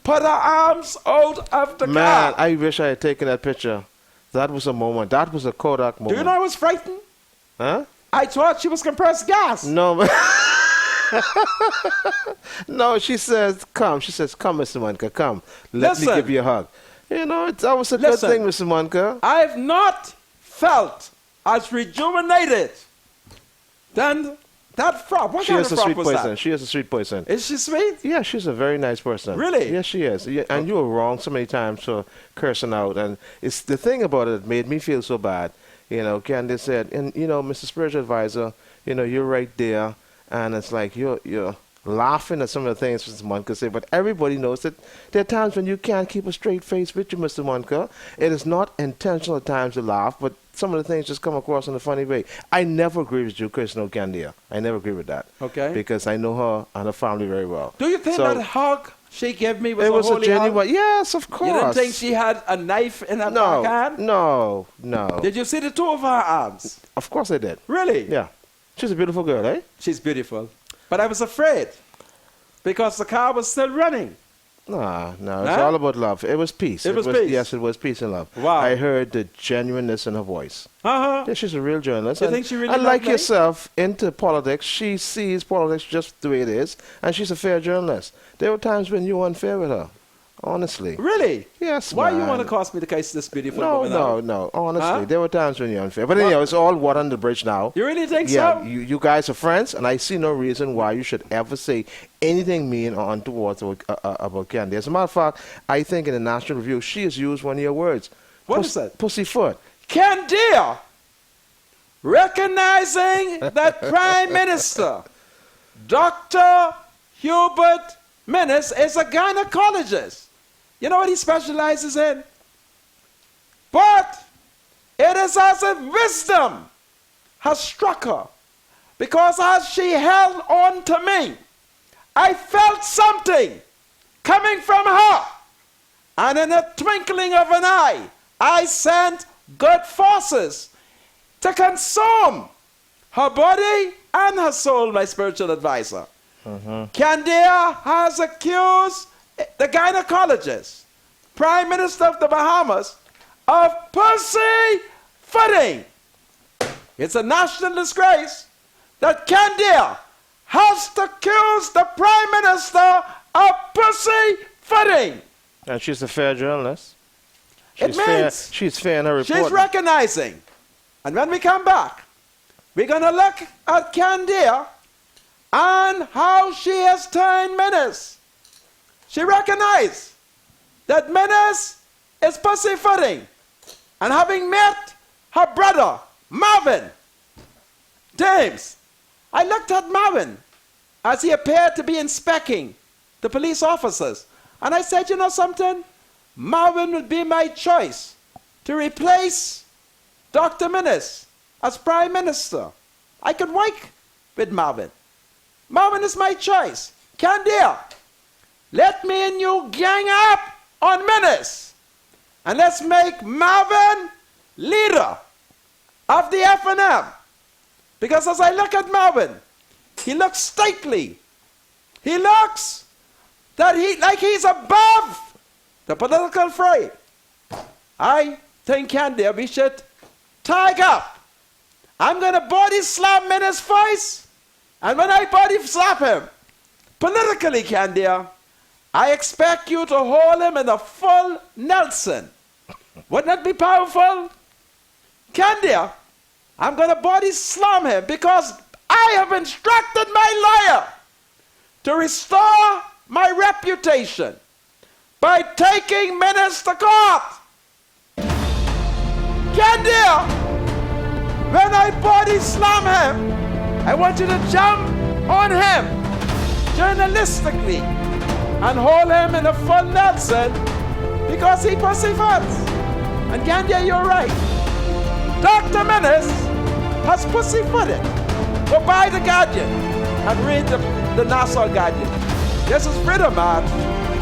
put her arms out of the Man, car. I wish I had taken that picture. That was a moment. That was a Kodak moment. Do you know I was frightened? Huh? I thought she was compressed gas. No, no, she says, come. She says, come, Mr. Monica, come. Let me Listen. give you a hug. You know, that was a good Listen. thing, Mr. Monica. I've not felt as rejuvenated than that frog. What She kind is of a frog sweet was person. that? She is a sweet person. Is she sweet? Yeah, she's a very nice person. Really? Yes, she is. Yeah, and you were wrong so many times for cursing out. And it's the thing about it that made me feel so bad. You know, Candace said, and you know, Mr. Spiritual Advisor, you know, you're right there, and it's like you're laughing at some of the things Mr. Monica said, but everybody knows that there are times when you can't keep a straight face with you, Mr. Monica. It is not intentional at times to laugh, but some of the things just come across in a funny way. I never agree with you, Chris Candia. I never agree with that. Okay. Because I know her and her family very well. Do you think So- that hug she gave me was It was a holy genuine. hug? Yes, of course. You didn't think she had a knife in her No, back hand? no, no. Did you see the two of her arms? Of course I did. Really? Yeah. She's a beautiful girl, eh? She's beautiful. But I was afraid because the car was still running. No, it's Huh? all about love. It was peace. It was peace? Yes, it was peace and love. Wow. I heard the genuineness in her voice. Uh-huh. Yeah, she's a real journalist. You and, think she really and like lovely? yourself, into politics, she sees politics just the way it is, and she's a fair journalist. There were times when you were unfair with her, honestly. Really? Yes, Why you man. want to cause me to case this beautiful woman out? No. Honestly, Huh? there were times when you're unfair. But anyhow, it's all water under the bridge now. You really think Yeah, so? you guys are friends, and I see no reason why you should ever say anything mean or untoward about Candy. As a matter of fact, I think in the National Review, she has used one of your words. What is that? Pussyfoot. Candia, recognizing that Prime Minister Dr. Hubert Minnis is a gynecologist. You know what he specializes in? But it is as if wisdom has struck her, because as she held on to me, I felt something coming from her, and in a twinkling of an eye, I sent good forces to consume her body and her soul, my spiritual advisor. Candia has accused the gynecologist, Prime Minister of the Bahamas, of pussyfooting. It's a national disgrace that Candia has accused the Prime Minister of pussyfooting. And she's a fair journalist. It means She's fair in her reporting. she's recognizing. And when we come back, we're going to look at Candia and how she has turned Minnis. She recognized that Minnis is pussyfooting. And having met her brother, Marvin James, I looked at Marvin as he appeared to be inspecting the police officers. And I said, you know something? Marvin would be my choice to replace Dr. Minnis as Prime Minister. I could work with Marvin. Marvin is my choice. Candia, let me and you gang up on Minnis, and let's make Marvin leader of the F&M. Because as I look at Marvin, he looks stately. He looks like he's above the political fray. I think, Candia, we should tag up. I'm going to body slam Minnis' face, and when I body slap him, politically, Candia, I expect you to hold him in a full Nelson. Wouldn't that be powerful? Candia, I'm going to body slam him because I have instructed my lawyer to restore my reputation by taking Minnis to court. Candia, when I body slam him, I want you to jump on him journalistically and hold him in a full Nelson because he pussyfoots. And Candia, you're right. Dr. Minnis has pussyfooted. Go buy the Guardian and read the Nassau Guardian. This is Freedom March.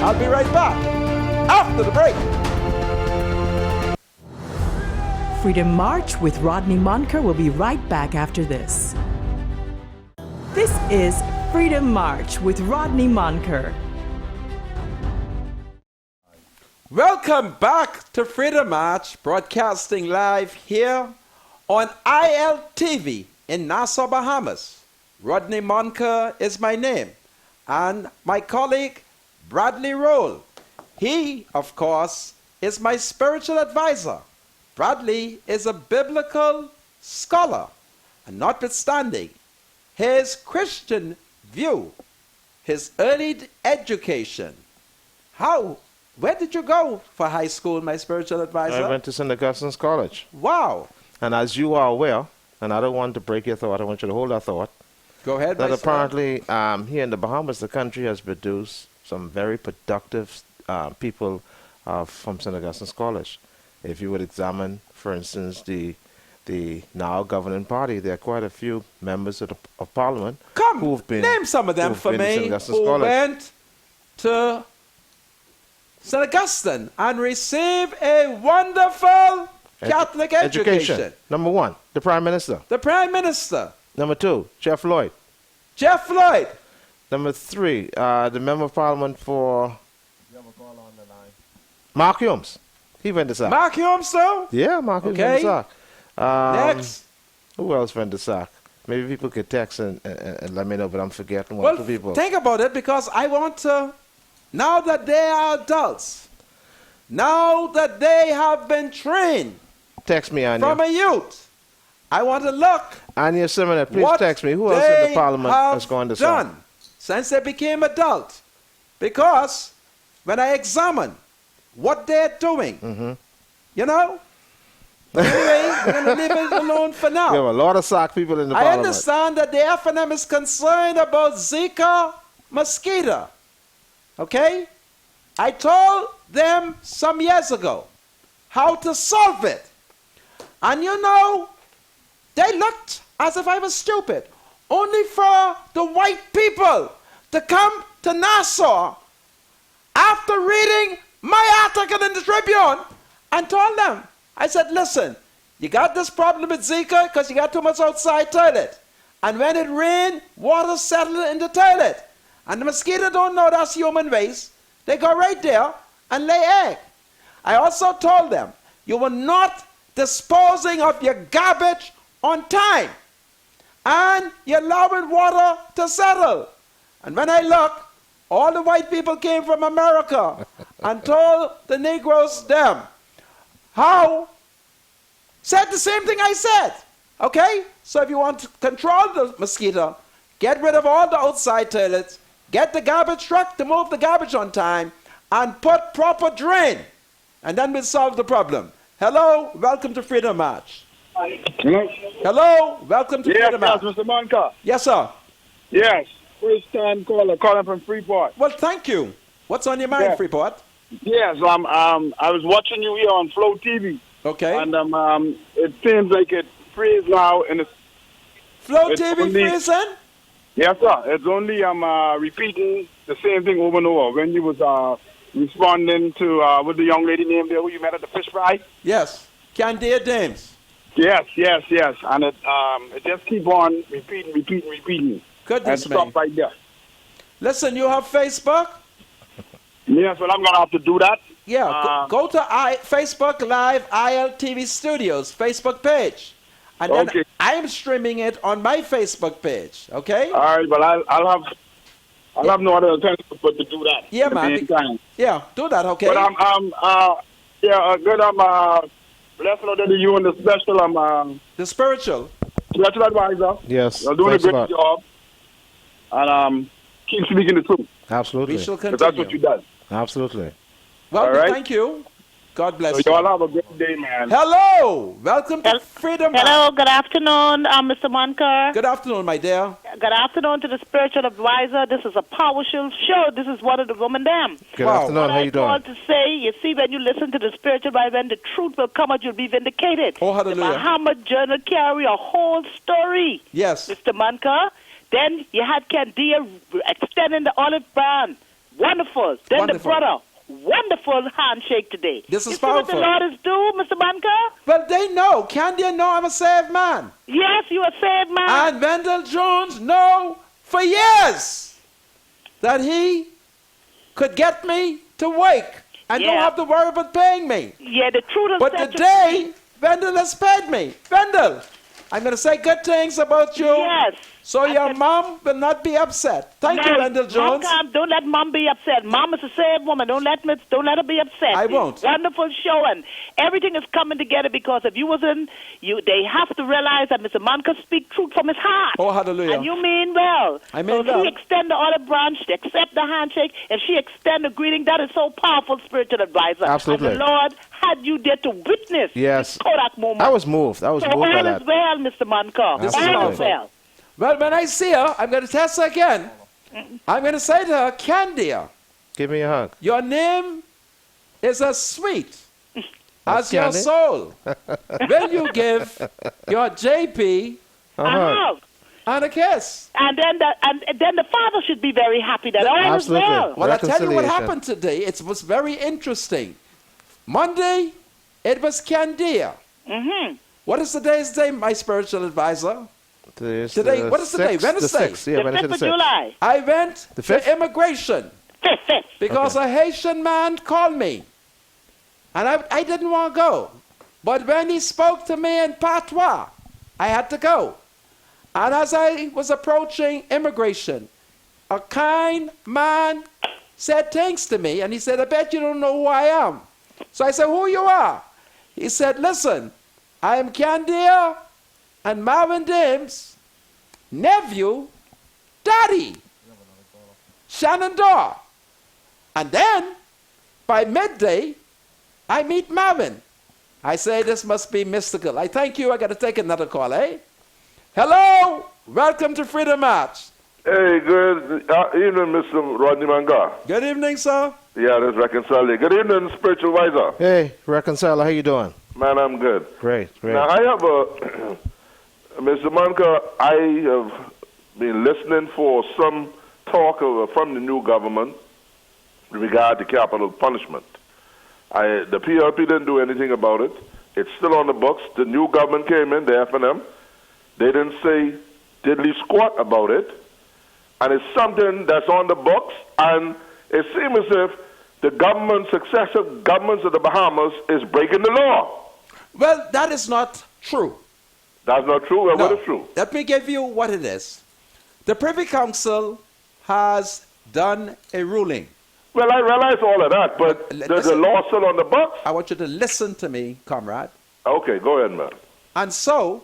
I'll be right back after the break. Freedom March with Rodney Monker will be right back after this. This is Freedom March with Rodney Monker. Welcome back to Freedom March, broadcasting live here on ILTV in Nassau, Bahamas. Rodney Monker is my name, and my colleague Bradley Roll. He, of course, is my spiritual advisor. Bradley is a biblical scholar, and notwithstanding his Christian view, his early education, where did you go for high school, my spiritual advisor? I went to St. Augustine's College. Wow. And as you are aware, and I don't want to break your thought, I want you to hold that thought. Go ahead, that apparently here in the Bahamas, the country has produced some very productive people from St. Augustine's College. If you would examine, for instance, the now governing party, there are quite a few members of Parliament who've been... Name some of them for me who went to St. Augustine and received a wonderful Catholic education. Number one, the Prime Minister. The Prime Minister. Number two, Jeff Lloyd. Jeff Lloyd. Number three, the Member of Parliament for... Mark Humes. He went to SAC. Mark Humes, though? Yeah, Mark Humes went to SAC. Next. Who else went to SAC? Maybe people could text and let me know, but I'm forgetting one or two people. Think about it, because I want to, now that they are adults, now that they have been trained text me, Anya. From a youth, I want to look. Anya Simonet, please text me. Who else in the Parliament has gone to SAC? Since they became adult. Because when I examine what they're doing, you know, anyway, we're going to leave it alone for now. We have a lot of SAC people in the Parliament. I understand that the FNM is concerned about Zika mosquito. Okay? I told them some years ago how to solve it. And you know, they looked as if I was stupid. Only for the white people to come to Nassau after reading my article in the Tribune and told them, I said, listen, you got this problem with Zika because you got too much outside toilet. And when it rains, water settles in the toilet. And the mosquito don't know that's human waste. They go right there and lay egg. I also told them, you were not disposing of your garbage on time. And you're allowing water to settle. And when I look, all the white people came from America and told the Negroes them said the same thing I said. Okay? So if you want to control the mosquito, get rid of all the outside toilets, get the garbage truck to move the garbage on time, and put proper drain. And then we'll solve the problem. Hello, welcome to Freedom March. Hello? Hello, welcome to Freedom March. Yes, Mr. Monka. Yes, sir. Yes, first time caller, calling from Freeport. Well, thank you. What's on your mind, Freeport? Yes, I was watching you here on Flow TV. Okay. And it seems like it frees now in the Flow TV freezing? Yes, sir. It's only repeating the same thing over and over. When you was responding to with the young lady named there who you met at the fish fry. Yes, Candia Dames. Yes. And it just keep on repeating. Goodness and stop right there. Listen, you have Facebook? Yes, well, I'm going to have to do that. Yeah, go to Facebook Live ILTV Studios Facebook page. And then I'm streaming it on my Facebook page, okay? All right, but I'll have no other alternative but to do that. Yeah, man. Yeah, do that, okay? But good. Let's know that you and the special. The spiritual advisor. Yes, you're doing a great job, and keep speaking the truth. Absolutely. We shall continue. That's what you do. Absolutely. Well, thank you. God bless you. You all have a great day, man. Hello. Welcome to Freedom. Hello. Good afternoon, Mr. Monker. Good afternoon, my dear. Good afternoon to the spiritual advisor. This is a powerful show. This is one of the women them. Good afternoon. How you doing? I want to say, you see, when you listen to the spiritual advisor, when the truth will come out, you'll be vindicated. Oh, hallelujah. The Muhammad journal carry a whole story. Yes. Mr. Manka. Then you had Candia extending the olive branch. Wonderful. Then Wonderful. the brother. Wonderful handshake today. This is you powerful. See what the Lord is doing, Mr. Manka? Well, they know. Candia know I'm a saved man. Yes, you a saved man. And Wendell Jones know for years that he could get me to wake and don't have to worry about paying me. Yeah, the truth is But today, Wendell has paid me. Wendell, I'm going to say good things about you. Yes. So your mom will not be upset. Thank you, Wendell Jones. Don't let mom be upset. Mom is a saved woman. Don't let her be upset. I won't. Wonderful show, and everything is coming together because if you wasn't, they have to realize that Mr. Manka speak truth from his heart. Oh, hallelujah. And you mean well. I mean so well. She extend the olive branch, accept the handshake, and she extend the greeting. That is so powerful, spiritual advisor. Absolutely. And the Lord had you there to witness Yes. this Kodak moment. I was moved. I was so moved by all that. is well, Mr. Manka. This is All powerful. is well. Well, when I see her, I'm going to test her again. I'm going to say to her, Candia, Give me a hug. your name is as sweet as your Candy. soul. When you give your JP and a kiss. And then the father should be very happy that all is Absolutely. well. Well, I tell you what Reconciliation. happened today. It was very interesting. Monday, it was Candia. Mm-hmm. What is today's day, my spiritual advisor? Today, what is the day? Wednesday. The 6th. Yeah, The Wednesday 5th the of 6th. July. I went The 5th? to immigration Fifth. because a Haitian man called me. And I didn't want to go. But when he spoke to me in patois, I had to go. And as I was approaching immigration, a kind man said things to me. And he said, I bet you don't know who I am. So I said, who you are? He said, listen, I am Candia and Marvin Dim's nephew, Daddy, Shenandoah. And then, by midday, I meet Marvin. I say, this must be mystical. I thank you. I got to take another call, eh? Hello. Welcome to Freedom March. Hey, good evening, Mr. Rodney Manga. Good evening, sir. Yeah, that's reconciling. Good evening, spiritual advisor. Hey, reconciler, how you doing? Man, I'm good. Great. Now, I have a... Mr. Manka, I have been listening for some talk from the new government with regard to capital punishment. The PLP didn't do anything about it. It's still on the books. The new government came in, the F&M. They didn't say diddly squat about it. And it's something that's on the books, and it seems as if the successive governments of the Bahamas is breaking the law. Well, that is not true. That's not true? Well, No. what is true? Let me give you what it is. The Privy Council has done a ruling. Well, I realize all of that, but the law still on the books? I want you to listen to me, comrade. Okay, go ahead, man. And so,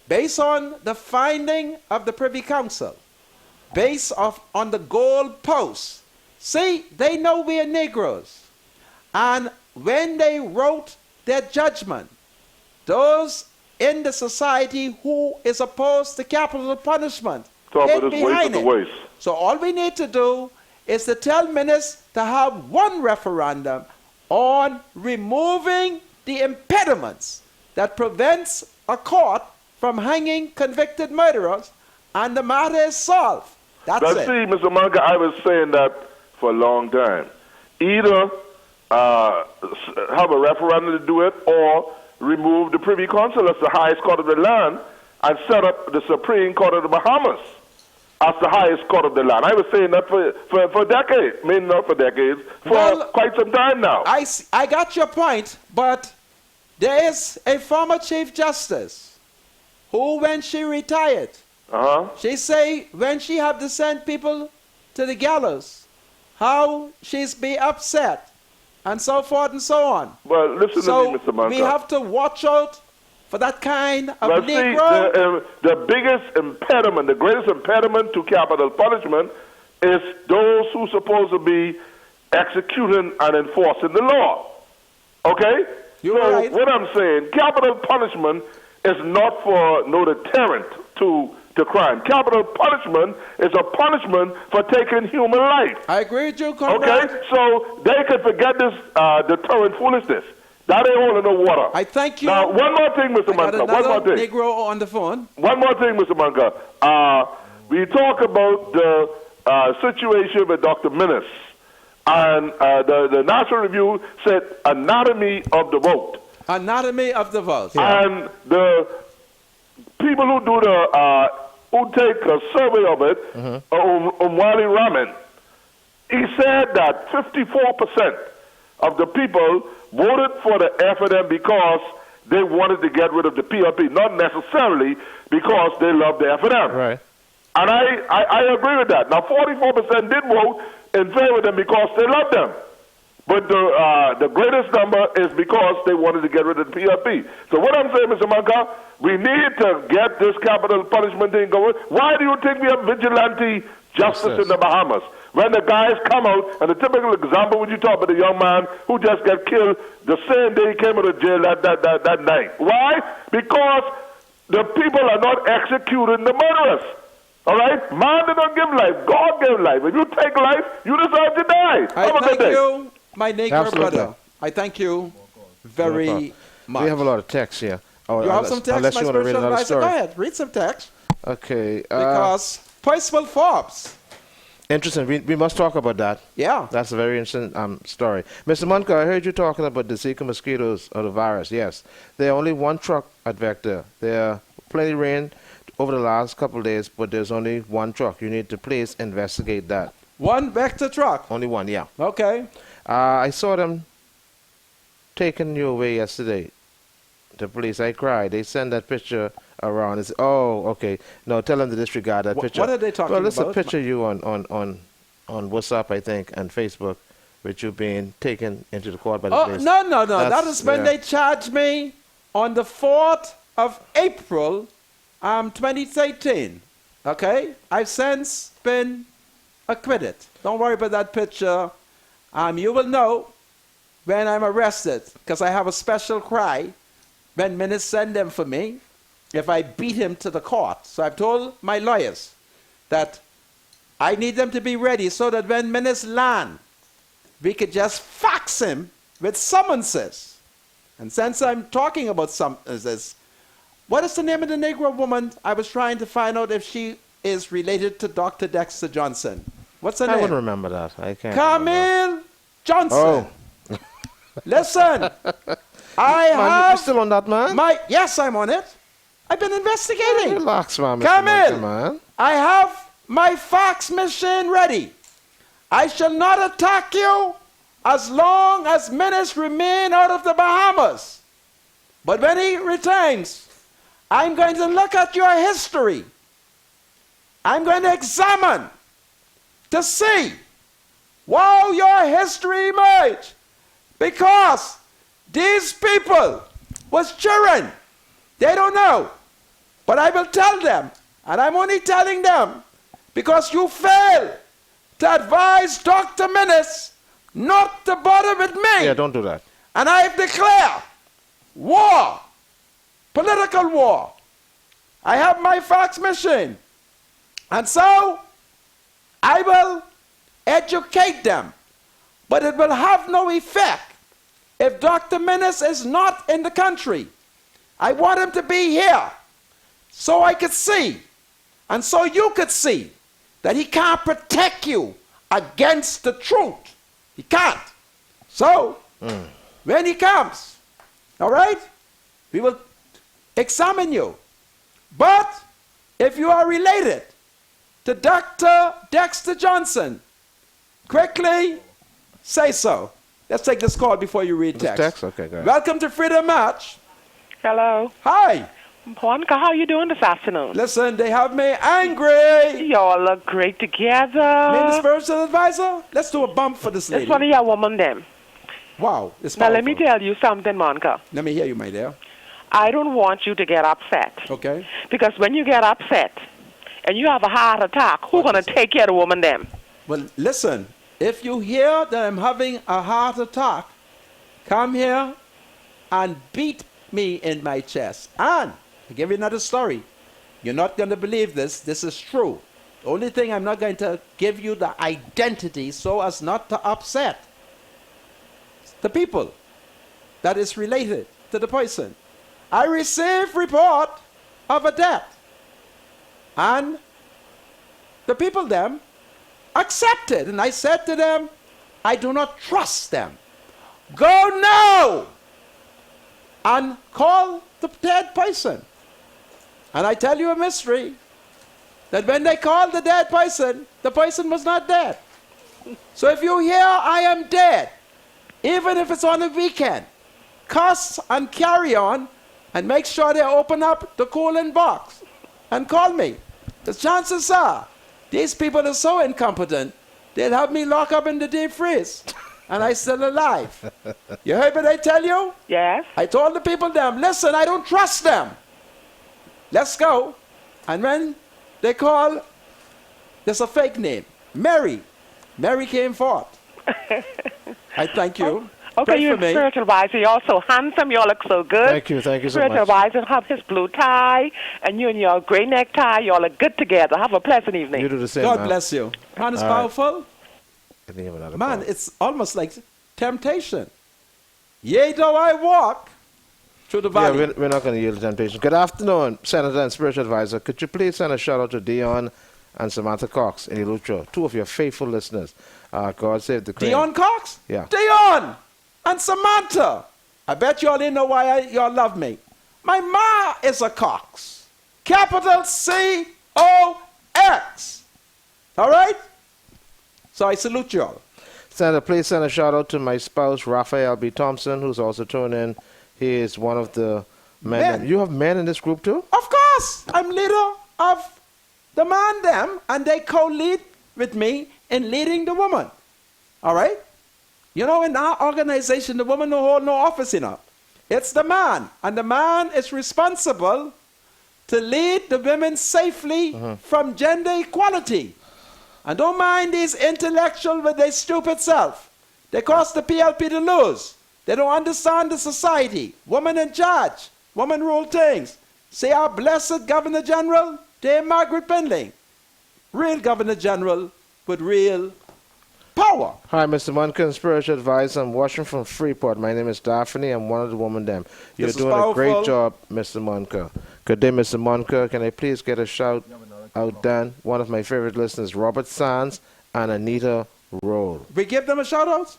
based on the finding of the Privy Council, based on the gold posts, see, they know we are Negroes. And when they wrote their judgment, those in the society who is opposed to capital punishment hid behind it. So all we need to do is to tell ministers to have one referendum on removing the impediments that prevents a court from hanging convicted murderers, and the matter is solved. That's But it. see, Mr. Manga, I was saying that for a long time. Either have a referendum to do it, or remove the Privy Council as the highest court of the land and set up the Supreme Court of the Bahamas as the highest court of the land. I was saying that for decades. I mean, not for decades, for quite some time now. I got your point, but there is a former Chief Justice who, when she retired, she say when she have to send people to the gallows, how she's be upset, and so forth and so on. Well, listen to me, Mr. Manga. We have to watch out for that kind of But see, Negro. the biggest impediment, the greatest impediment to capital punishment is those who supposed to be executing and enforcing the law. Okay? So what I'm saying, capital punishment is not for no deterrent to to crime. Capital punishment is a punishment for taking human life. I agree with you, comrade. Okay, so they can forget this deterrent foolishness. That ain't holding no water. I thank you. Now, one more thing, Mr. Manka. One more thing. Negro on the phone. One more thing, Mr. Manka. We talk about the situation with Dr. Minnis, and the National Review said anatomy of the vote. Anatomy of the vote. Yeah. And the people who do who take a survey of it, Wally Raman, he said that 54% of the people voted for the FNM because they wanted to get rid of the PRP, not necessarily because they love the FNM. Right. And I agree with that. Now, 44% did vote in favor of them because they love them. But the greatest number is because they wanted to get rid of the PRP. So what I'm saying, Mr. Manka, we need to get this capital punishment thing going. Why do you think we have vigilante justice in the Bahamas? When the guys come out, and the typical example when you talk about the young man who just got killed the same day he came out of jail that night. Why? Because the people are not executing the murderers. All right? Man did not give life. God gave life. If you take life, you deserve to die. Have a good day. You, my Negro brother. I thank you very much. We have a lot of text here. You have some text, my spiritual advisor? Go ahead, read some text. Okay. Because Percival Forbes. Interesting. We must talk about that. Yeah. That's a very interesting story. Mr. Munka, I heard you talking about the Zika mosquitoes or the virus. Yes. There are only one truck at Vector. There are plenty of rain over the last couple of days, but there's only one truck. You need to please investigate that. One Vector truck? Only one, yeah. Okay. I saw them taking you away yesterday. The police, I cried. They send that picture around. It's, oh, okay. No, tell them to disregard that picture. What are they talking about? Well, it's a picture of you on WhatsApp, I think, and Facebook, with you being taken into the court by the police. No. That is when they charged me on the 4th of April, 2013. Okay? I've since been acquitted. Don't worry about that picture. You will know when I'm arrested, because I have a special cry when ministers send them for me if I beat him to the court. So I've told my lawyers that I need them to be ready so that when ministers land, we could just fax him with summonses. And since I'm talking about summonses, what is the name of the Negro woman? I was trying to find out if she is related to Dr. Dexter Johnson. What's her name? I wouldn't remember that. I can't. Camille Johnson. Oh. Listen, you're still on that, man? Yes, I'm on it. I've been investigating. Relax, man. Camille, man. I have my fax machine ready. I shall not attack you as long as Menace remain out of the Bahamas. But when he returns, I'm going to look at your history. I'm going to examine to see how your history emerged. Because these people was children. They don't know. But I will tell them, and I'm only telling them because you failed to advise Dr. Minnis not to bother with me. Yeah, don't do that. And I've declared war, political war. I have my fax machine. And so I will educate them. But it will have no effect if Dr. Minnis is not in the country. I want him to be here so I could see, and so you could see, that he can't protect you against the truth. He can't. So, when he comes, all right, we will examine you. But if you are related to Dr. Dexter Johnson, quickly say so. Let's take this call before you read text. Okay, go ahead. Welcome to Freedom March. Hello. Hi. Juanca, how you doing this afternoon? Listen, they have me angry. Y'all look great together. Me the spiritual advisor? Let's do a bump for this lady. It's one of your woman them. Wow, it's Now powerful. let me tell you something, Monica. Let me hear you, my dear. I don't want you to get upset. Okay. Because when you get upset and you have a heart attack, who's going to take care of the woman them? Well, listen, if you hear that I'm having a heart attack, come here and beat me in my chest. And I'll give you another story. You're not going to believe this. This is true. The only thing I'm not going to give you the identity so as not to upset the people that is related to the person. I received report of a death. And the people them accepted. And I said to them, I do not trust them. Go now and call the dead person. And I tell you a mystery, that when they called the dead person, the person was not dead. So if you hear I am dead, even if it's on a weekend, cuss and carry on and make sure they open up the cooling box and call me. The chances are these people are so incompetent, they'll have me locked up in the deep freeze and I still alive. You heard what I tell you? Yes. I told the people them, listen, I don't trust them. Let's go. And when they call, there's a fake name, Mary. Mary came forth. I thank you. Okay, you're a spiritual advisor. You're also handsome. You all look so good. Thank you so much. Spiritual advisor, have his blue tie, and you and your gray necktie. You all look good together. Have a pleasant evening. You do the same, God man. bless you. Man is All powerful. Right. I think I have another Man, call. it's almost like temptation. Yea, though I walk through the valley. Yeah, we're not going to yield to temptation. Good afternoon, Senator and Spiritual Advisor. Could you please send a shout out to Dion and Samantha Cox in Eleuthera, two of your faithful listeners. God save the Queen. Dion Cox? Yeah. Dion and Samantha. I bet you all didn't know why y'all love me. My ma is a Cox. Capital C-O-X. All right? So I salute you all. Senator, please send a shout out to my spouse, Raphael B. Thompson, who's also tuned in. He is one of the men. You have men in this group too? Of course. I'm leader of the man them, and they co-lead with me in leading the woman. All right? You know, in our organization, the woman don't hold no office, you know. It's the man, and the man is responsible to lead the women safely from gender equality. And don't mind these intellectuals with their stupid self. They cause the PLP to lose. They don't understand the society. Woman in charge. Woman rule things. See our blessed Governor General, Dame Margaret Pendling. Real Governor General with real power. Hi, Mr. Munkin, Spiritual Advisor. I'm watching from Freeport. My name is Daphne. I'm one of the women them. You're This is doing a great powerful. job, Mr. Munker. Good day, Mr. Munker. Can I please get a shout out, Dan? One of my favorite listeners, Robert Sands and Anita Roll. We give them a shout out?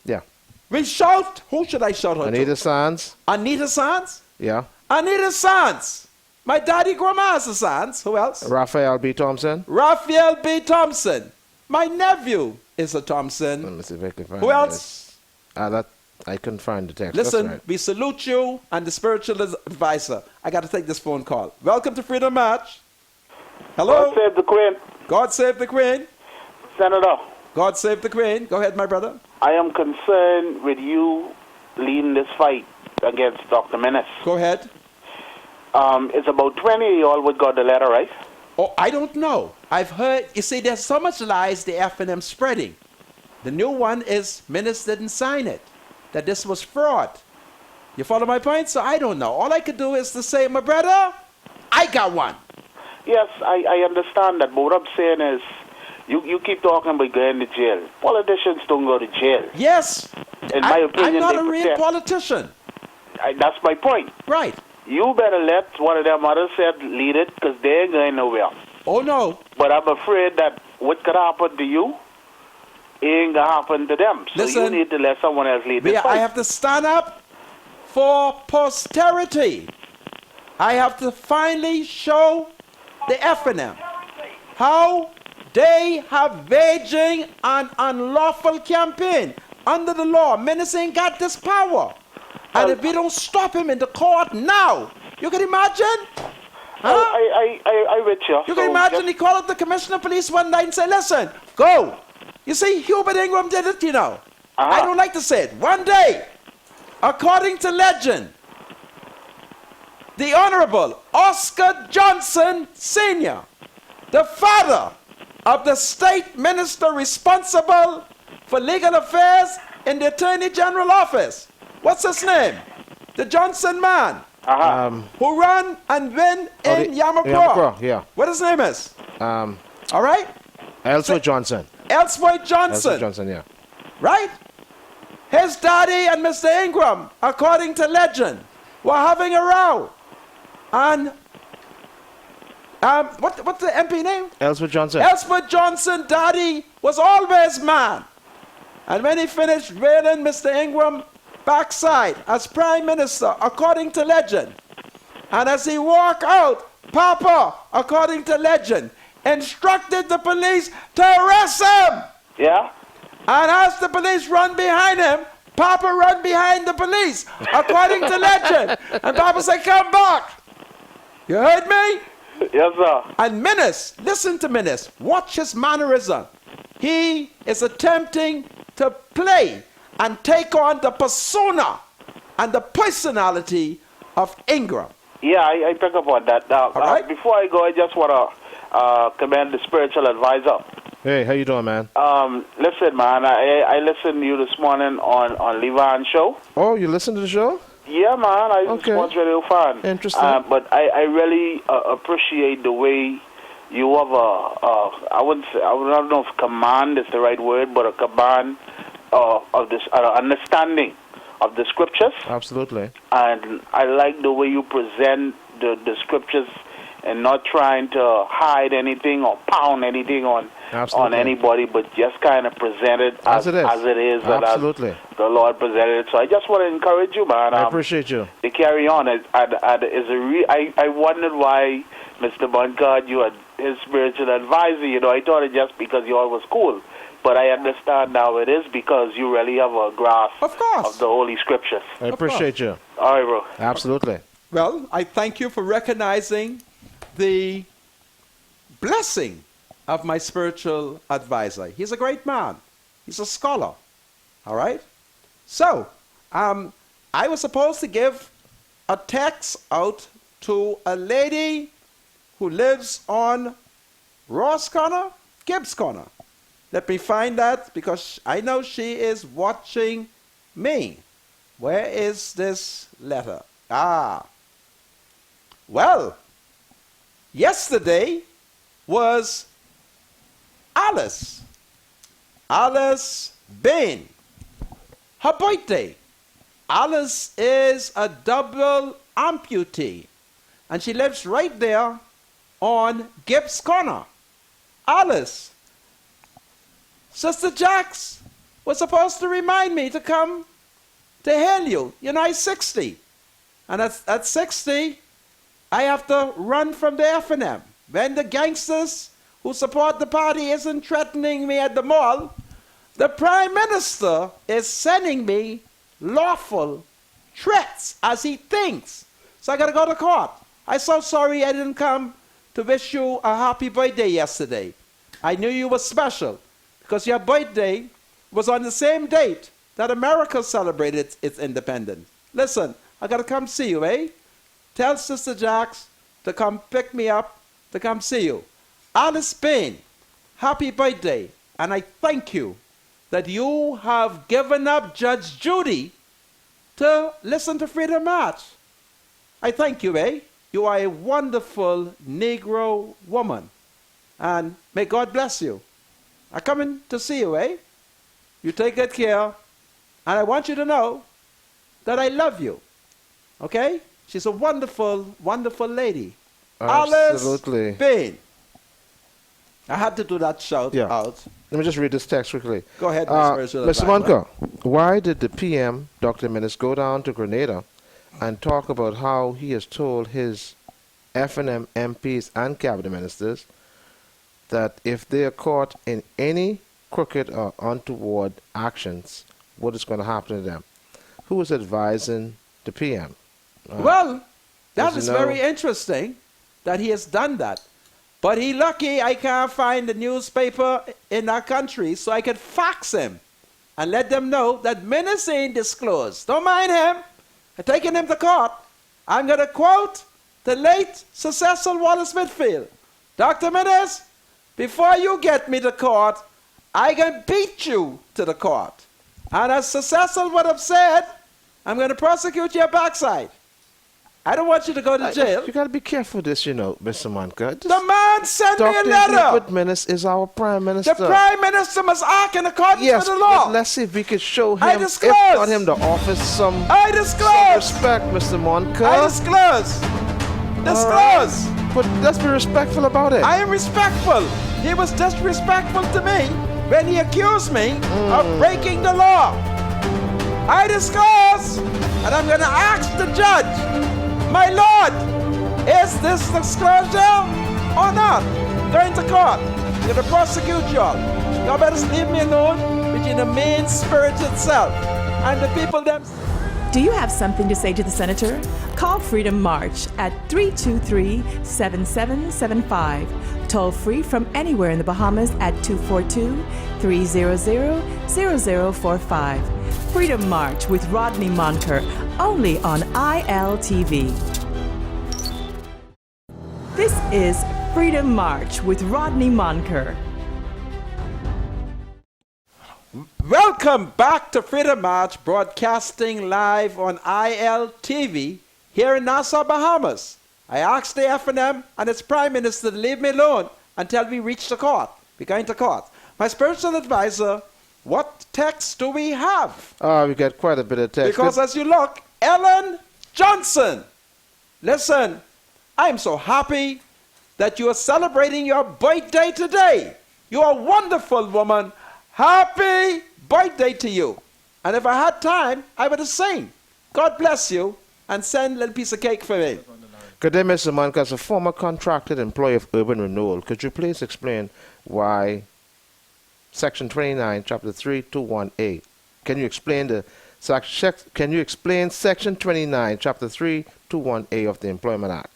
Yeah. We shout. Who should I shout out Anita to? Sands. Anita Sands? Yeah. Anita Sands. My daddy grandma's a Sands. Who else? Raphael B. Thompson. Raphael B. Thompson. My nephew is a Thompson. Let me see if I can find Who else? That I couldn't find the text. Listen, That's right. we salute you and the spiritual advisor. I got to take this phone call. Welcome to Freedom March. Hello? God save the Queen. God save the Queen. Senator. God save the Queen. Go ahead, my brother. I am concerned with you leading this fight against Dr. Menace. Go ahead. It's about 20 of y'all would got the letter, right? Oh, I don't know. I've heard, you see, there's so much lies the F&M spreading. The new one is Menace didn't sign it, that this was fraud. You follow my point? So I don't know. All I could do is to say, my brother, I got one. Yes, I understand that, but what I'm saying is, you keep talking about going to jail. Politicians don't go to jail. Yes. In my opinion, I'm not they a real pretend. politician. That's my point. Right. You better let one of them others said lead it, because they ain't going nowhere. Oh, no. But I'm afraid that what could happen to you ain't going to happen to them. So Listen, you need to let someone else lead this I fight. have to stand up for posterity. I have to finally show the F&M how they have waging an unlawful campaign under the law. Menace ain't got this power. And if we don't stop him in the court now, you can imagine? Huh? I with you. You can imagine he called up the commissioner of police one night and said, listen, go. You see, Hubert Ingram did it, you know. I don't like to say it. One day, according to legend, the Honorable Oscar Johnson Sr., the father of the state minister responsible for legal affairs in the Attorney General office. What's his name? The Johnson man. who run and win in Yamakwa. Yamakwa, yeah. What his name is? All right? Ellsworth Johnson. Ellsworth Johnson. Ellsworth Johnson, yeah. Right? His daddy and Mr. Ingram, according to legend, were having a row. And what's the MP name? Ellsworth Johnson. Ellsworth Johnson, daddy, was always mad. And when he finished railing Mr. Ingram backside as prime minister, according to legend, and as he walked out, Papa, according to legend, instructed the police to arrest him. Yeah? And as the police run behind him, Papa run behind the police, according to legend. And Papa said, come back. You heard me? Yes, sir. And Menace, listen to Menace. Watch his mannerism. He is attempting to play and take on the persona and the personality of Ingram. Yeah, I pick up on that. Before I go, I just want to commend the spiritual advisor. Hey, how you doing, man? Listen, man, I listened to you this morning on Levan's show. Oh, you listened to the show? Yeah, man, I'm a sports radio fan. Interesting. But I really appreciate the way you have I don't know if command is the right word, but a command of this understanding of the scriptures. Absolutely. And I like the way you present the scriptures and not trying to hide anything or pound anything on anybody, but just kind of present it as it is. Absolutely. And as the Lord presented it. So I just want to encourage you, man. I appreciate you. To carry on. I wondered why Mr. Bunkard, you are his spiritual advisor. You know, I thought it just because you all was cool. But I understand now it is because you really have a grasp of the Holy Scriptures. I appreciate you. All right, bro. Absolutely. Well, I thank you for recognizing the blessing of my spiritual advisor. He's a great man. He's a scholar. All right? So, I was supposed to give a text out to a lady who lives on Ross Corner, Gibbs Corner. Let me find that because I know she is watching me. Where is this letter? Well, yesterday was Alice Bain, her birthday. Alice is a double amputee, and she lives right there on Gibbs Corner. Alice, Sister Jax was supposed to remind me to come to hail you. You know, I'm 60. And at 60, I have to run from the F&M. When the gangsters who support the party isn't threatening me at the mall, the Prime Minister is sending me lawful threats as he thinks. So I got to go to court. I'm so sorry I didn't come to wish you a happy birthday yesterday. I knew you were special because your birthday was on the same date that America celebrated its independence. Listen, I got to come see you, eh? Tell Sister Jax to come pick me up, to come see you. Alice Bain, happy birthday. And I thank you that you have given up Judge Judy to listen to Freedom March. I thank you, eh? You are a wonderful Negro woman. And may God bless you. I'm coming to see you, eh? You take good care. And I want you to know that I love you. Okay? She's a wonderful, wonderful lady. Absolutely. Alice Bain. I had to do that shout out. Let me just read this text quickly. Go ahead, Mr. Monka, why did the PM, Dr. Minnis, go down to Grenada and talk about how he has told his F&M MPs and cabinet ministers that if they are caught in any crooked or untoward actions, what is going to happen to them? Who is advising the PM? Well, that is very interesting that he has done that. But he lucky I can't find the newspaper in our country so I could fax him and let them know that Minnis ain't disclosed. Don't mind him. I'm taking him to court. I'm going to quote the late Sir Cecil Wallace Whitfield. Dr. Minnis, before you get me to court, I can beat you to the court. And as Sir Cecil would have said, I'm going to prosecute your backside. I don't want you to go to jail. You got to be careful with this, you know, Mr. Monka. The man sent me a Dr. letter. Whitman is our prime minister. The prime minister must act in accordance yes, with the law. But let's see if we could show him, I if disclose. not him, the office some respect, Mr. Monka. I disclose. Disclose. Right. But let's be respectful about it. I am respectful. He was disrespectful to me when he accused me of breaking the law. I disclose, and I'm going to ask the judge, my lord, is this disclosure or not? Going to court. I'm going to prosecute y'all. Y'all better leave me alone between the main spirit itself and the people themselves. Do you have something to say to the senator? Call Freedom March at 323-7775. Toll free from anywhere in the Bahamas at 242-300-0045. Freedom March with Rodney Monker, only on ILTV. This is Freedom March with Rodney Monker. Welcome back to Freedom March, broadcasting live on ILTV here in Nassau, Bahamas. I asked the FNM and its Prime Minister to leave me alone until we reach the court. We're going to court. My spiritual advisor, what text do we have? We got quite a bit of text. Because as you look, Ellen Johnson. Listen, I'm so happy that you are celebrating your birthday today. You are a wonderful woman. Happy birthday to you. And if I had time, I would have sing. God bless you, and send a little piece of cake for me. Good day, Mr. Monka. As a former contracted employee of Urban Renewal, could you please explain why Section 29, Chapter 321A? Can you explain Section 29, Chapter 321A of the Employment Act?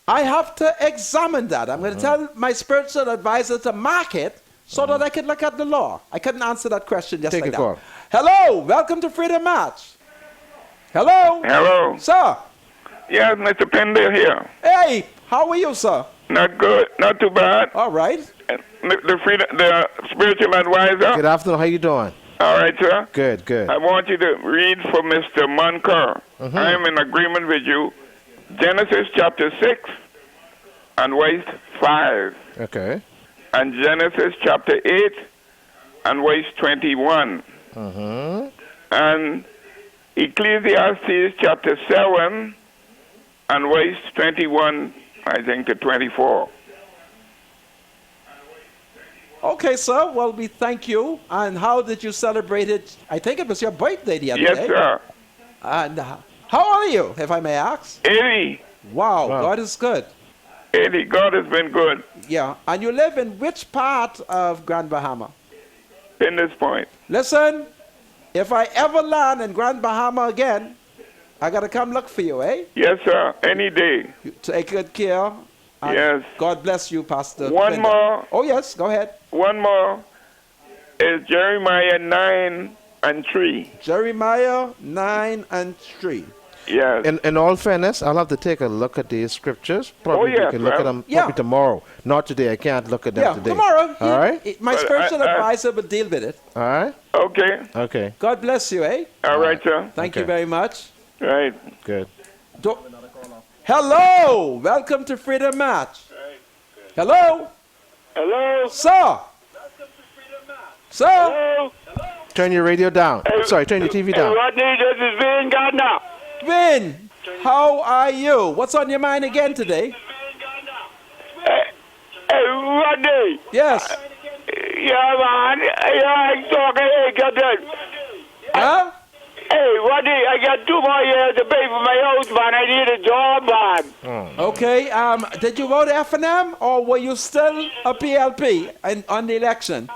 I have to examine that. I'm going to tell my spiritual advisor to mark it so that I can look at the law. I couldn't answer that question just Take like a that. call. Hello, welcome to Freedom March. Hello. Hello. Sir. Yes, Mr. Pendle here. Hey, how are you, sir? Not good, not too bad. All right. The spiritual advisor. Good afternoon. How you doing? All right, sir. Good, good. I want you to read for Mr. Monker. I am in agreement with you. Genesis chapter 6 and verse 5. Okay. And Genesis chapter 8 and verse 21. And Ecclesiastes chapter 7 and verse 21, I think, to 24. Okay, sir. Well, we thank you. And how did you celebrate it? I think it was your birthday the other day. Yes, sir. And how are you, if I may ask? 80. Wow, God is good. 80. God has been good. Yeah. And you live in which part of Grand Bahama? In this point. Listen, if I ever land in Grand Bahama again, I got to come look for you, eh? Yes, sir. Any day. You take good care. Yes. God bless you, Pastor. One more. Oh, yes. Go ahead. One more is Jeremiah 9 and 3. Jeremiah 9 and 3. Yes. In all fairness, I'll have to take a look at these scriptures. Probably we can look at them probably tomorrow. Not today. I can't look at them today. Tomorrow. All right? My spiritual advisor will deal with it. All right? Okay. Okay. God bless you, eh? All right, sir. Thank you very much. Right. Good. Hello. Welcome to Freedom March. Hello. Hello. Sir. Sir. Hello. Turn your radio down. Sorry, turn your TV down. Rodney, this is Vin Gardner. Vin, how are you? What's on your mind again today? Hey, Rodney. Yes. Yeah, man. Yeah, I'm talking. Hey, got that. Huh? Hey, Rodney, I got 2 more years to pay for my house, man. I need a job, man. Okay. Did you vote F&M or were you still a PLP on the election?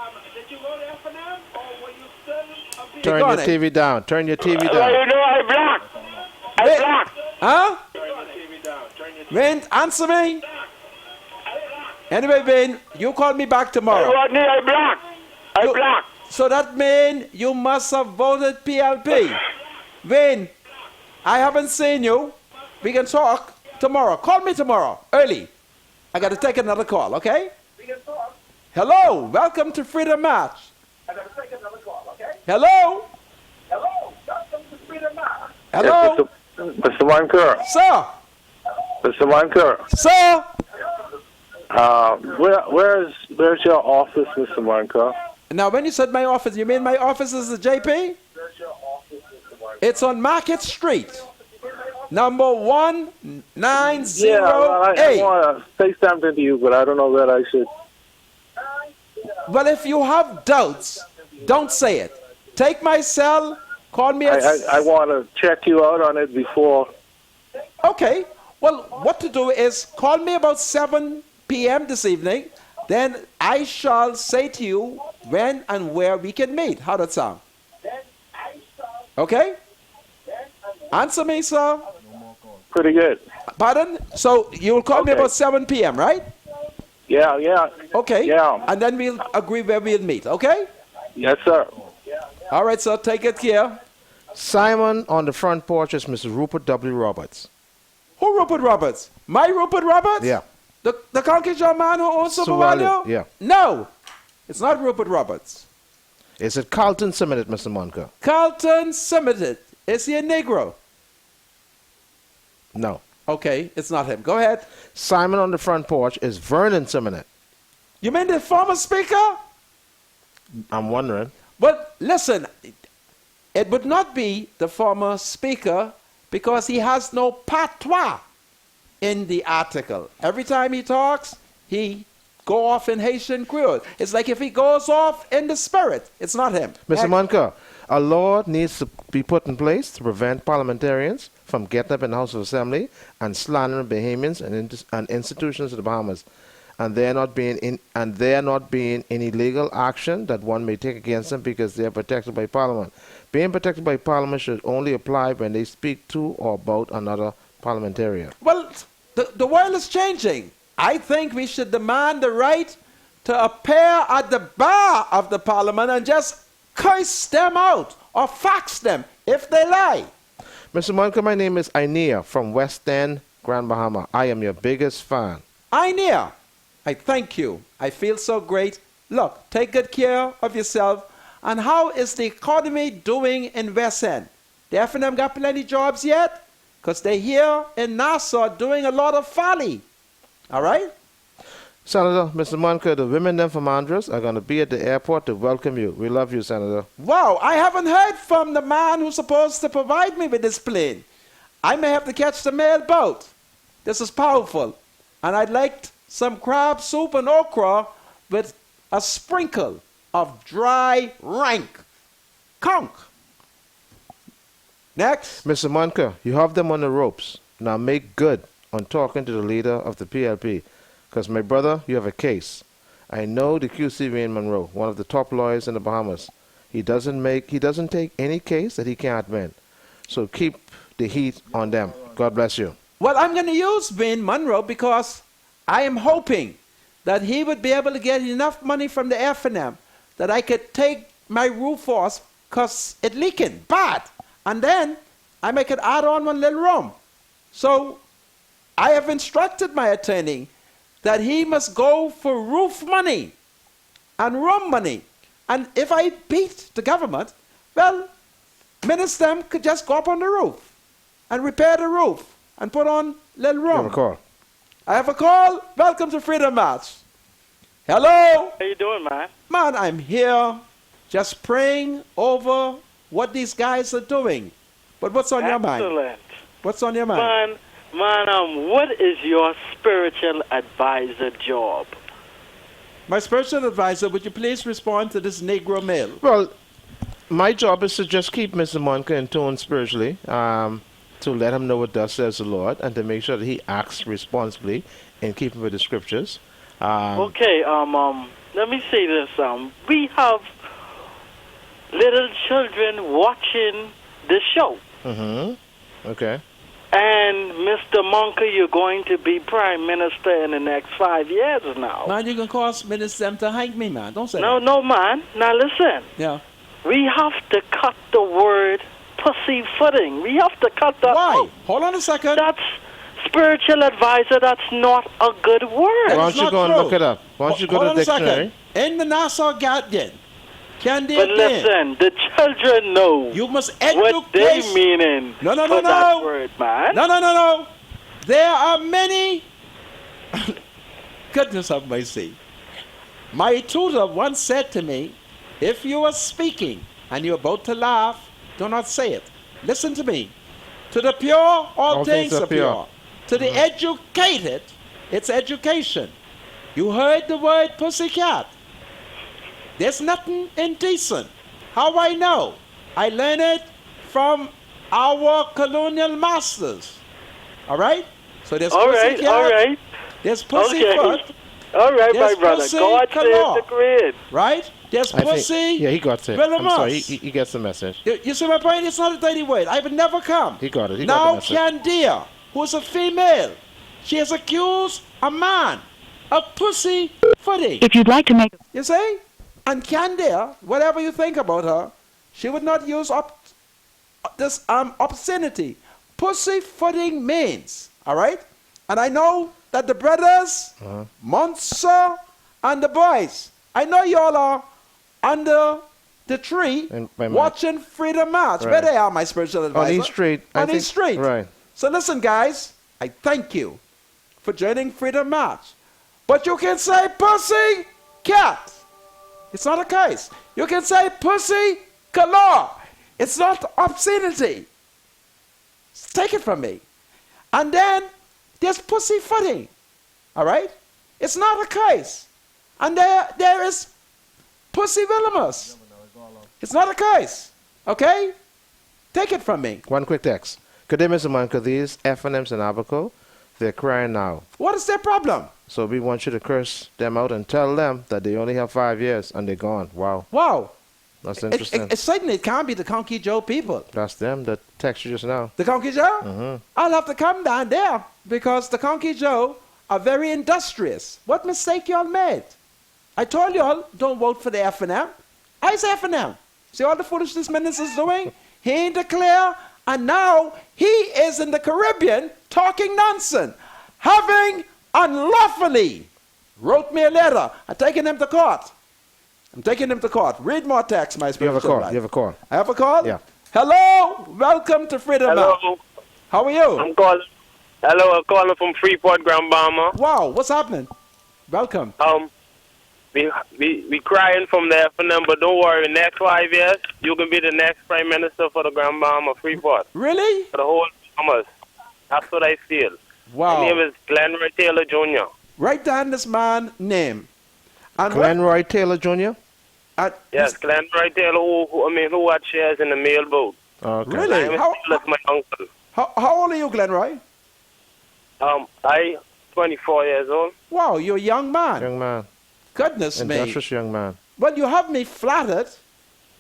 Turn your TV down. Turn your TV down. You know, I black. I black. Huh? Vin, answer me. Anyway, Vin, you call me back tomorrow. Hey, Rodney, I black. I black. So that means you must have voted PLP. Vin, I haven't seen you. We can talk tomorrow. Call me tomorrow, early. I got to take another call, okay? Hello, welcome to Freedom March. I got to take another call, okay? Hello? Hello, welcome to Freedom March. Hello? Yes, Mr. Monker. Sir? Mr. Monker. Sir. Where's your office, Mr. Monker? Now, when you said my office, you mean my office is the JP? It's on Market Street, number 1908. Yeah, I want to say something to you, but I don't know where I should. Well, if you have doubts, don't say it. Take my cell, call me at... I want to check you out on it before. Okay. Well, what to do is call me about 7 p.m. this evening. Then I shall say to you when and where we can meet. How does that sound? Okay? Answer me, sir. Pretty good. Pardon? So you'll call me about 7 p.m., right? Yeah. Okay. Yeah. And then we'll agree where we'll meet, okay? Yes, sir. All right, sir. Take it care. Simon on the front porch is Mr. Rupert W. Roberts. Who Rupert Roberts? My Rupert Roberts? Yeah. The Conquistador man who owns Super Value? Yeah. No. It's not Rupert Roberts. Is it Carlton Simitit, Mr. Monker? Carlton Simitit. Is he a Negro? No. Okay, it's not him. Go ahead. Simon on the front porch is Vernon Simitit. You mean the former speaker? I'm wondering. But listen, it would not be the former speaker because he has no patois in the article. Every time he talks, he go off in Haitian Creole. It's like if he goes off in the spirit, it's not him. Mr. Monker, a law needs to be put in place to prevent parliamentarians from getting up in the House of Assembly and slandering Bahamians and institutions of the Bahamas, and there not being any legal action that one may take against them because they are protected by Parliament. Being protected by Parliament should only apply when they speak to or about another parliamentarian. Well, the world is changing. I think we should demand the right to appear at the bar of the Parliament and just curse them out or fax them if they lie. Mr. Monker, my name is Ainea from West End, Grand Bahama. I am your biggest fan. Ainea, I thank you. I feel so great. Look, take good care of yourself. And how is the economy doing in West End? The F&M got plenty jobs yet? Because they're here in Nassau doing a lot of folly. All right? Senator, Mr. Monker, the women then from Andros are going to be at the airport to welcome you. We love you, Senator. Wow, I haven't heard from the man who's supposed to provide me with this plane. I may have to catch the mail boat. This is powerful. And I'd like some crab soup and okra with a sprinkle of dry rank conch. Next. Mr. Monker, you have them on the ropes. Now make good on talking to the leader of the PLP. Because, my brother, you have a case. I know the QC in Monroe, one of the top lawyers in the Bahamas. He doesn't take any case that he can't win. So keep the heat on them. God bless you. Well, I'm going to use Wayne Monroe because I am hoping that he would be able to get enough money from the F&M that I could take my roof off because it's leaking bad. And then I could add on one little room. So I have instructed my attorney that he must go for roof money and room money. And if I beat the government, well, Minister could just go up on the roof and repair the roof and put on little room. You have a call. I have a call. Welcome to Freedom March. Hello? How you doing, man? Man, I'm here just praying over what these guys are doing. But what's on your mind? Excellent. What's on your mind? Man, what is your spiritual advisor job? My spiritual advisor, would you please respond to this Negro mail? Well, my job is to just keep Mr. Monker in tune spiritually, to let him know what thus says the Lord, and to make sure that he acts responsibly in keeping with the scriptures. Okay, let me say this. We have little children watching the show. Mm-hmm. Okay. And Mr. Monker, you're going to be prime minister in the next 5 years now. Man, you can cause minister to hang me, man. Don't say that. No, man. Now listen. Yeah. We have to cut the word pussyfooting. We have to cut that. Why? Hold on a second. That's spiritual advisor. That's not a good word. Why don't you go and look it up? Why don't you go to the dictionary? In the Nassau Guardian. But listen, the children know you must what they meaning no, that word, man. No. There are many, goodness of mercy. My tutor once said to me, if you are speaking and you're about to laugh, do not say it. Listen to me. To the pure, all things are pure. To the educated, it's education. You heard the word pussycat. There's nothing indecent. How I know? I learned it from our colonial masters. All right? So there's pussycat. All right. There's pussyfoot. Okay. All right, There's my brother. pussy God says galore. the creed. Right? There's pussy. Yeah, he got it. I'm sorry, he gets the message. You see my point? It's not a dirty word. I would never come. He got it. He now, got the message. Candia, who's a female, she has accused a man of pussy footing. If you'd like to make... You see? And Candia, whatever you think about her, she would not use this obscenity. Pussy footing means, all right? And I know that the brothers, Monster, and the boys, I know y'all are under the tree watching Freedom March. Right. Where they are, my spiritual advisor? On East Street. On East Street. Right. So listen, guys, I thank you for joining Freedom March. But you can say pussy cat. It's not a case. You can say pussy galore. It's not obscenity. Take it from me. And then there's pussy footing. All right? It's not a case. And there is pussy villainous. It's not a case. Okay? Take it from me. One quick text. Good day, Mr. Monica. These F&Ms in Abaco, they're crying now. What is their problem? So we want you to curse them out and tell them that they only have 5 years and they're gone. Wow. Wow. That's interesting. Certainly it can't be the Conky Joe people. That's them that text you just now. The Conky Joe? Mm-hmm. I'll have to come down there because the Conky Joe are very industrious. What mistake y'all made? I told y'all don't vote for the F&M. I's F&M. See all the foolishness minister's doing? He ain't declare, and now he is in the Caribbean talking nonsense, having unlawfully wrote me a letter. I'm taking him to court. Read more text, my spiritual You have a call. I have a call? Yeah. Hello. Welcome to Freedom March. How are you? I'm calling from Freeport, Grand Bahama. Wow. What's happening? Welcome. We crying from the F&M, but don't worry. Next 5 years, you can be the next Prime Minister for the Grand Bahama Freeport. Really? For the whole Bahamas. That's what I feel. Wow. My name is Glenroy Taylor Jr. Write down this man's name. And Glenroy Taylor Jr.? Yes, Glenroy Taylor, who had shares in the mailboat. Okay. Really? That's my uncle. How old are you, Glenroy? I 24 years old. Wow, you're a young man. Young man. Goodness me. Industrious young man. Well, you have me flattered,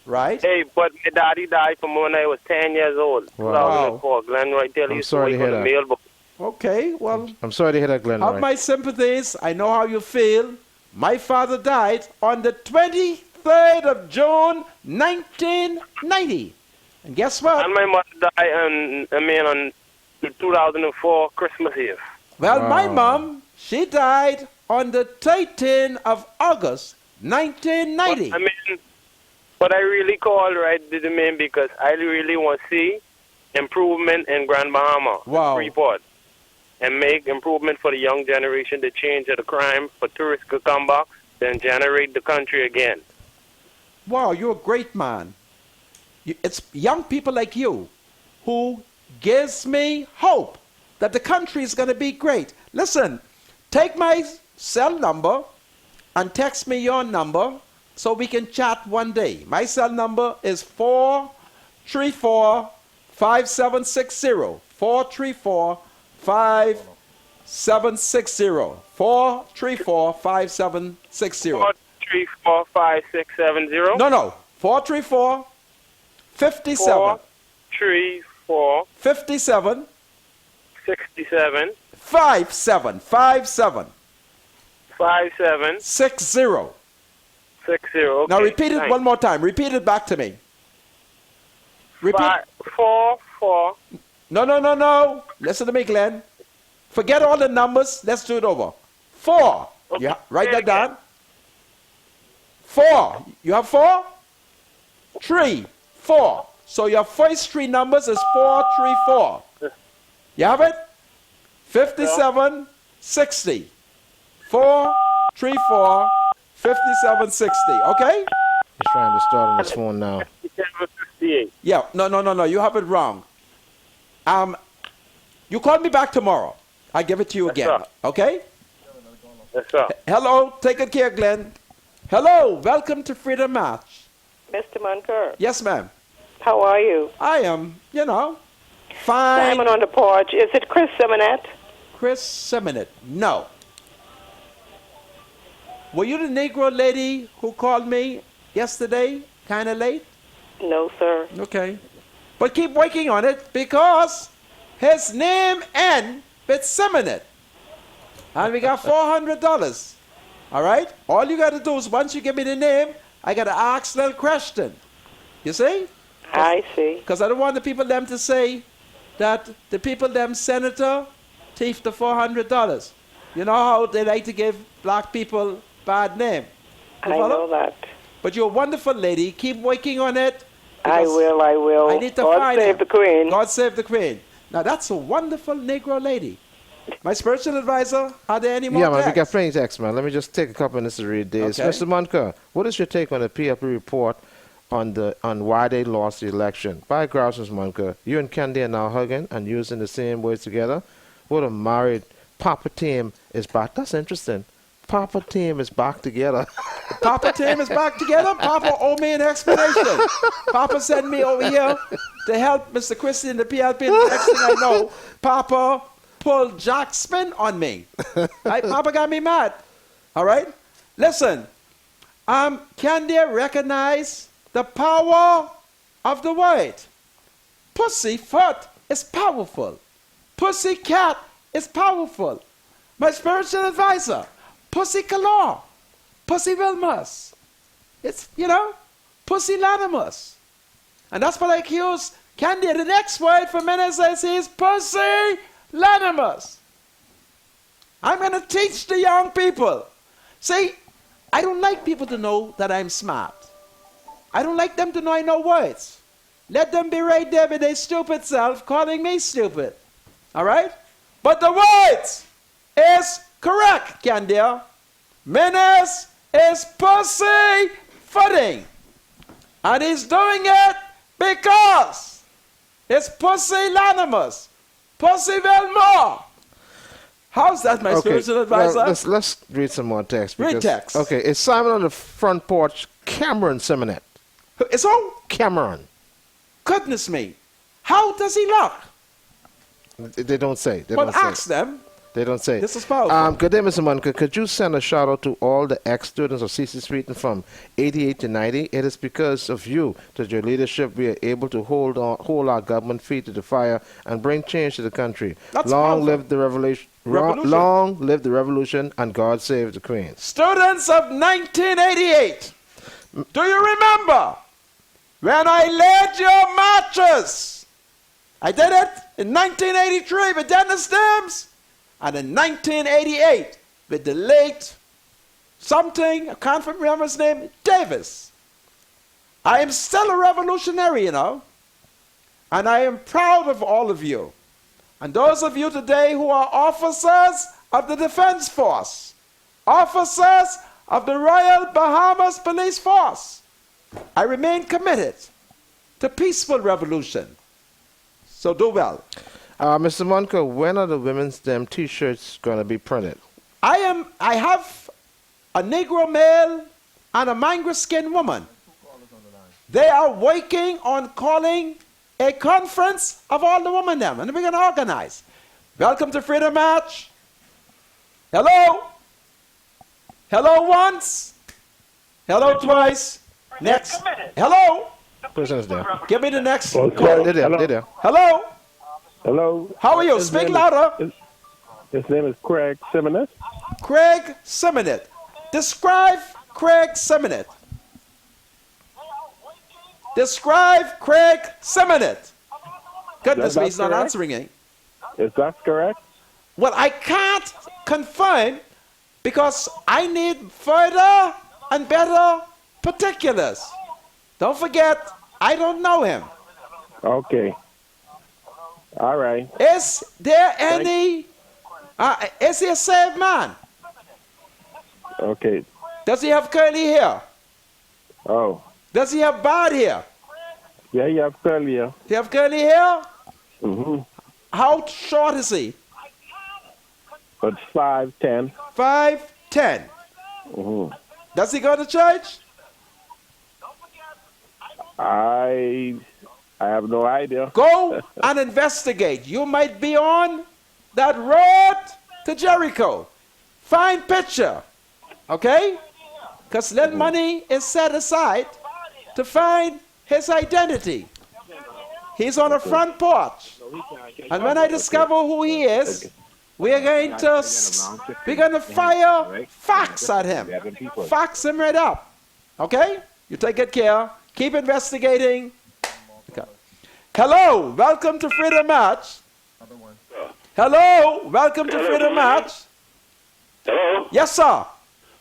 right? Hey, but my daddy died from when I was 10 years old. Wow. 2004. Glenroy Taylor used to work on the mailboat. Okay, well. I'm sorry to hear that, Glenroy. Have my sympathies. I know how you feel. My father died on the 23rd of June, 1990. And guess what? And my mother died on 2004 Christmas Eve. Well, my mom, she died on the 13th of August, 1990. But I really called because I really want to see improvement in Grand Bahama, Freeport, and make improvement for the young generation to change the crime for tourists to come back, then generate the country again. Wow, you're a great man. It's young people like you who gives me hope that the country is going to be great. Listen, take my cell number and text me your number so we can chat one day. My cell number is 434-5760. 434-5760. 434-5760. 434-5670. No. 434-57. 434 57 67 57 57 57 60. 60. Okay. Now repeat it one more time. Repeat it back to me. Repeat. 4. No. Listen to me, Glenn. Forget all the numbers. Let's do it over. 4. Okay. Yeah, write that down. 4. You have 4? 3, 4. So your first three numbers is 434. You have it? 5760. 434 5760. Okay? He's trying to start on his phone now. Yeah, no. You have it wrong. You call me back tomorrow. I give it to you again. Sir. Okay? Yes, sir. Hello. Take good care, Glenn. Hello. Welcome to Freedom Match. Mr. Munker, Yes, ma'am. how are you? I am, fine. Simon on the porch. Is it Chris Simonet? Chris Simonet. No. Were you the Negro lady who called me yesterday, kind of late? No, sir. Okay. But keep working on it because his name ends with Simonet. And we got $400. All right? All you got to do is once you give me the name, I got to ask a little question. You see? I see. Because I don't want the people them to say that the people them senator thief the $400. You know how they like to give black people bad name. You I follow? know that. But you're a wonderful lady. Keep working on it. I will. I need to God find save him. the Queen. God save the Queen. Now that's a wonderful Negro lady. My spiritual advisor, are there any more Yeah, man, we texts? got plenty of text, man. Let me just take a couple minutes to read this. Okay. Mr. Munker, what is your take on the PFP report on why they lost the election? By Grouses Munker, you and Candy are now hugging and using the same words together. What a married Papa team is back. That's interesting. Papa team is back together. Papa team is back together. Papa owe me an explanation. Papa sent me over here to help Mr. Christie in the PLP. And the next thing I know, Papa pulled Jack spin on me. Right? Papa got me mad. All right? Listen, can they recognize the power of the word? Pussyfoot is powerful. Pussycat is powerful. My spiritual advisor, Pussy Kalor, Pussy Wilmus. It's, pusillanimous. And that's what I accuse Candy. The next word for ministers is pusillanimous. I'm going to teach the young people. See, I don't like people to know that I'm smart. I don't like them to know I know words. Let them be right there with their stupid self calling me stupid. All right? But the words is correct, Candia. Menace is pussyfooting. And he's doing it because it's pusillanimous. Pussyville more. How's that, my spiritual advisor? Well, let's read some more text. Read text. Okay, it's Simon on the front porch, Cameron Simonet. It's who? Cameron. Goodness me. How does he look? They don't say. Well, ask them. They don't say. This is powerful. Good day, Mr. Munker. Could you send a shout out to all the ex-students of CC Street from 88 to 90? It is because of you that your leadership we are able to hold our government feet to the fire and bring change to the country. That's Long powerful. live the revolution. Long live the revolution and God save the Queen. Students of 1988, do you remember when I led your marches? I did it in 1983 with Dennis Dims, and in 1988 with the late something, I can't remember his name, Davis. I am still a revolutionary, and I am proud of all of you. And those of you today who are officers of the Defense Force, officers of the Royal Bahamas Police Force, I remain committed to peaceful revolution. So do well. Mr. Munker, when are the women's T-shirts going to be printed? I have a Negro male and a Mangra skin woman. They are working on calling a conference of all the women them, and we're going to organize. Welcome to Freedom March. Hello. Hello once. Hello twice. Next. Hello. Prisoners there. Give me the next. Okay. call. They're there. Hello. Hello. How are you? His Speak name louder. His name is Craig Simonet. Craig Simonet. Describe Craig Simonet. Describe Craig Simonet. Goodness me, he's not answering me. Is that correct? Well, I can't confirm because I need further and better particulars. Don't forget, I don't know him. Okay. All right. Is there any Is he a saved man? Okay. Does he have curly hair? Oh. Does he have bad hair? Yeah, you have curly hair. He have curly hair? Mm-hmm. How short is he? But 5'10". 5'10". Mm-hmm. Does he go to church? I have no idea. Go and investigate. You might be on that road to Jericho. Find picture. Okay? Because then money is set aside to find his identity. He's on a front porch. And when I discover who he is, we're going to fire facts at him. Facts him right up. Okay? You take good care. Keep investigating. Okay. Hello, welcome to Freedom Match. Hello, welcome to Freedom Match. Hello? Yes, sir.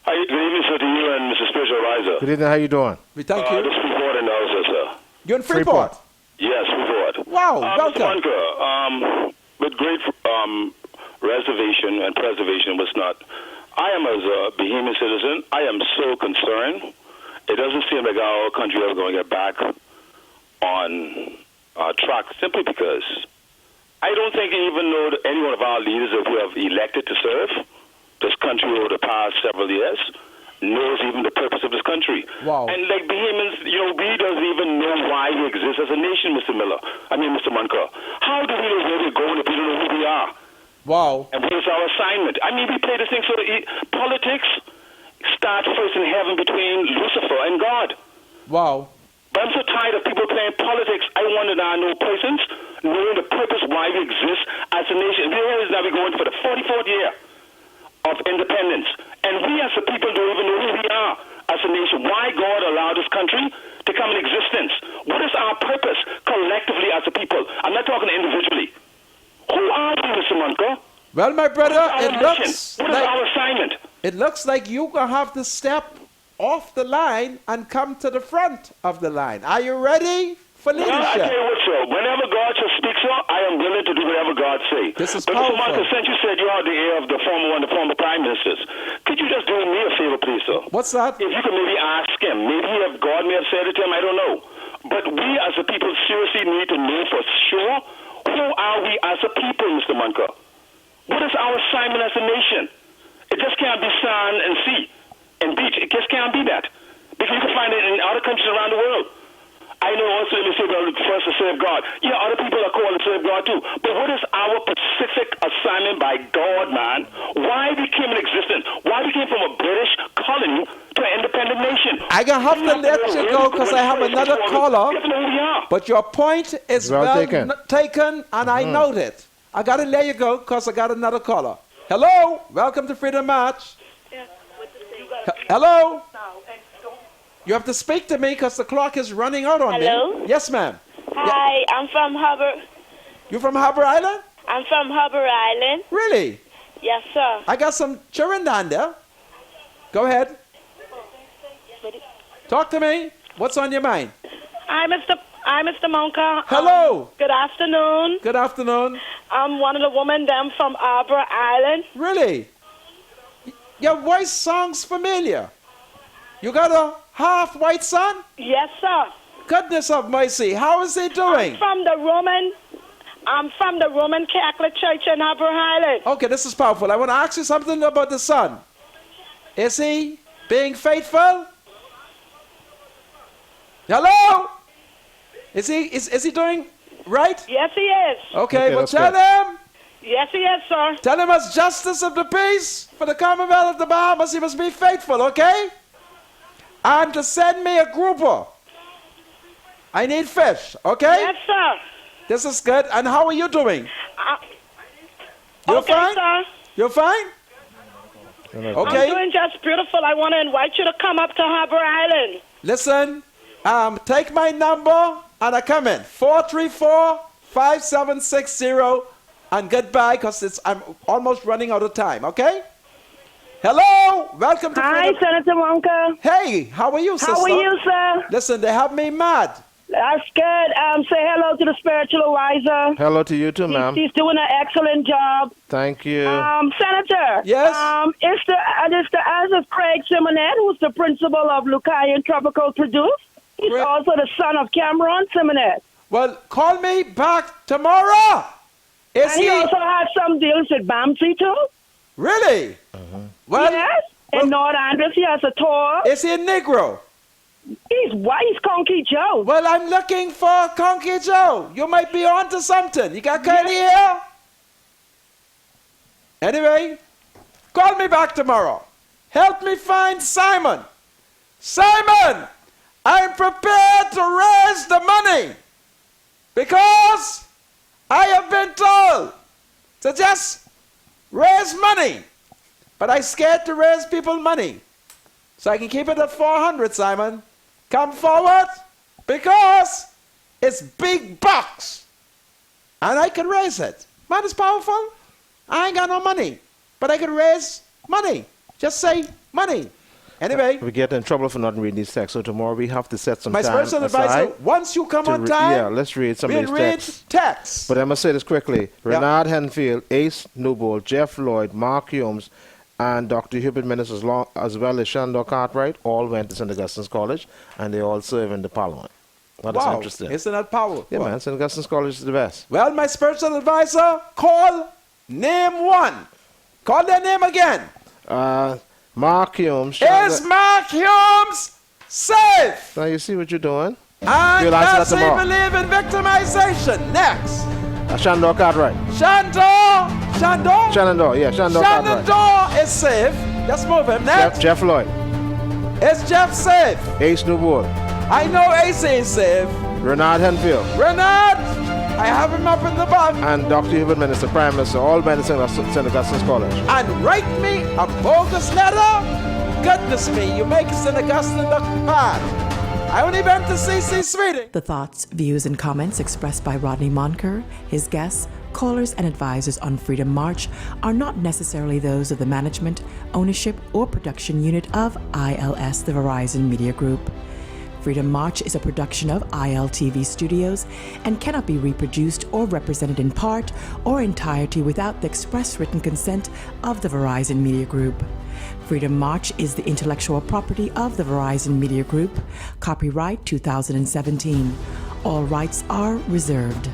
Hi, good evening, sir, to you and Mr. Spiritual Advisor. Good evening, how you doing? We thank you. This is Freeport and also, sir. You're in Freeport? Yes, Freeport. Wow, welcome. Mr. Bunker, with great reservation and preservation was not. I am, as a Bahamian citizen, I am so concerned. It doesn't seem like our country is going to get back on track simply because I don't think even know any one of our leaders who have elected to serve this country over the past several years knows even the purpose of this country. Wow. And like Bahamians, we doesn't even know why we exist as a nation, Mr. Munker. How do we know where we're going if we don't know who we are? Wow. And what is our assignment? I mean, we play this thing so politics start first in heaven between Lucifer and God. Wow. But I'm so tired of people playing politics. I want to now know persons, knowing the purpose why we exist as a nation. Here is now we're going for the 44th year of independence. And we as a people don't even know who we are as a nation. Why God allowed this country to come in existence. What is our purpose collectively as a people? I'm not talking individually. Who are we, Mr. Munker? Well, my brother, what is our assignment? It looks like you're going to have to step off the line and come to the front of the line. Are you ready for leadership? Well, I tell you what, sir. Whenever God shall speak, sir, I am willing to do whatever God says. This is but powerful. Mr. Munker, since you said you are the heir of the former prime ministers, could you just do me a favor, please, sir? What's that? If you could maybe ask him. Maybe God may have said it to him. I don't know. But we as a people seriously need to know for sure who are we as a people, Mr. Munker. What is our assignment as a nation? It just can't be sand and sea and beach. It just can't be that. Because you can find it in other countries around the world. I know also they say, well, first to serve God. Yeah, other people are called to serve God too. But what is our specific assignment by God, man? Why we came in existence? Why we came from a British colony to an independent nation? I'm going to have to let you go because I have another caller. But your point is well taken, and I note it. I got to let you go because I got another caller. Hello, welcome to Freedom March. Hello. You have to speak to me because the clock is running out on me. Yes, ma'am. Hi, I'm from Harbor. You from Harbor Island? I'm from Harbor Island. Really? Yes, sir. I got some children down there. Go ahead. Talk to me. What's on your mind? Hi, Mr. Monka. Hello. Good afternoon. Good afternoon. I'm one of the women them from Harbor Island. Really? Your voice sounds familiar. You got a half white son? Yes, sir. Goodness of mercy. How is he doing? I'm from the Roman Catholic Church in Harbor Island. Okay, this is powerful. I want to ask you something about the son. Is he being faithful? Hello? Is he doing right? Yes, he is. Okay, well tell him. Yes, he is, sir. Tell him as justice of the peace for the Commonwealth of the Bahamas, he must be faithful, okay? And to send me a grouper. I need fish, okay? Yes, sir. This is good. And how are you doing? You're fine? Sir. You're fine? Okay. I'm doing just beautiful. I want to invite you to come up to Harbor Island. Listen, take my number and I come in. 434-5760 and goodbye because I'm almost running out of time, okay? Hello, welcome to Hi, Senator Wonka. Hey, how are you, sister? How are you, sir? Listen, they have me mad. That's good. Say hello to the spiritual advisor. Hello to you too, ma'am. He's doing an excellent job. Thank you. Senator. Yes? It's the Craig Simonet, who's the principal of Lucayan Tropical Produce. He's also the son of Cameron Simonet. Well, call me back tomorrow. And he also had some deals with Bamsey, too. Really? Well, yes. In North Andres, he has a tour. Is he a Negro? He's white. He's Conky Joe. Well, I'm looking for Conky Joe. You might be onto something. You got curly hair? Anyway, call me back tomorrow. Help me find Simon. Simon, I'm prepared to raise the money because I have been told to just raise money. But I'm scared to raise people money. So I can keep it at 400, Simon. Come forward because it's big bucks. And I can raise it. Man is powerful. I ain't got no money. But I can raise money. Just say money. Anyway. We get in trouble for not reading these texts. So tomorrow we have to set some my time spiritual advisor, once you come on time, yeah, let's read some of these texts. But I must say this quickly. Renard Henfield, Ace Newbold, Jeff Lloyd, Mark Humes, and Dr. Hubert Menace, as well as Shandor Cartwright, all went to St. Augustine's College, and they all serve in the Parliament. That is interesting. Isn't that powerful? Yeah, man, St. Augustine's College is the best. Well, my spiritual advisor, call name one. Call their name again. Mark Humes. Is Mark Humes safe? Now you see what you're doing. And does he believe in victimization? Next. Shandor Cartwright. Shandor Cartwright. Shandor is safe. Let's move him. Next. Jeff Lloyd. Is Jeff safe? Ace Newbold. I know Ace is safe. Renard Henfield. Renard, I have him up in the box. And Dr. Hubert Minister, Prime Minister, all men at St. Augustine's College. And write me a bogus letter? Goodness me, you make St. Augustine look bad. I only went to C.C. Sweeting. The thoughts, views, and comments expressed by Rodney Monker, his guests, callers, and advisors on Freedom March are not necessarily those of the management, ownership, or production unit of ILS, the Verizon Media Group. Freedom March is a production of ILTV Studios and cannot be reproduced or represented in part or entirety without the express written consent of the Verizon Media Group. Freedom March is the intellectual property of the Verizon Media Group. Copyright 2017. All rights are reserved.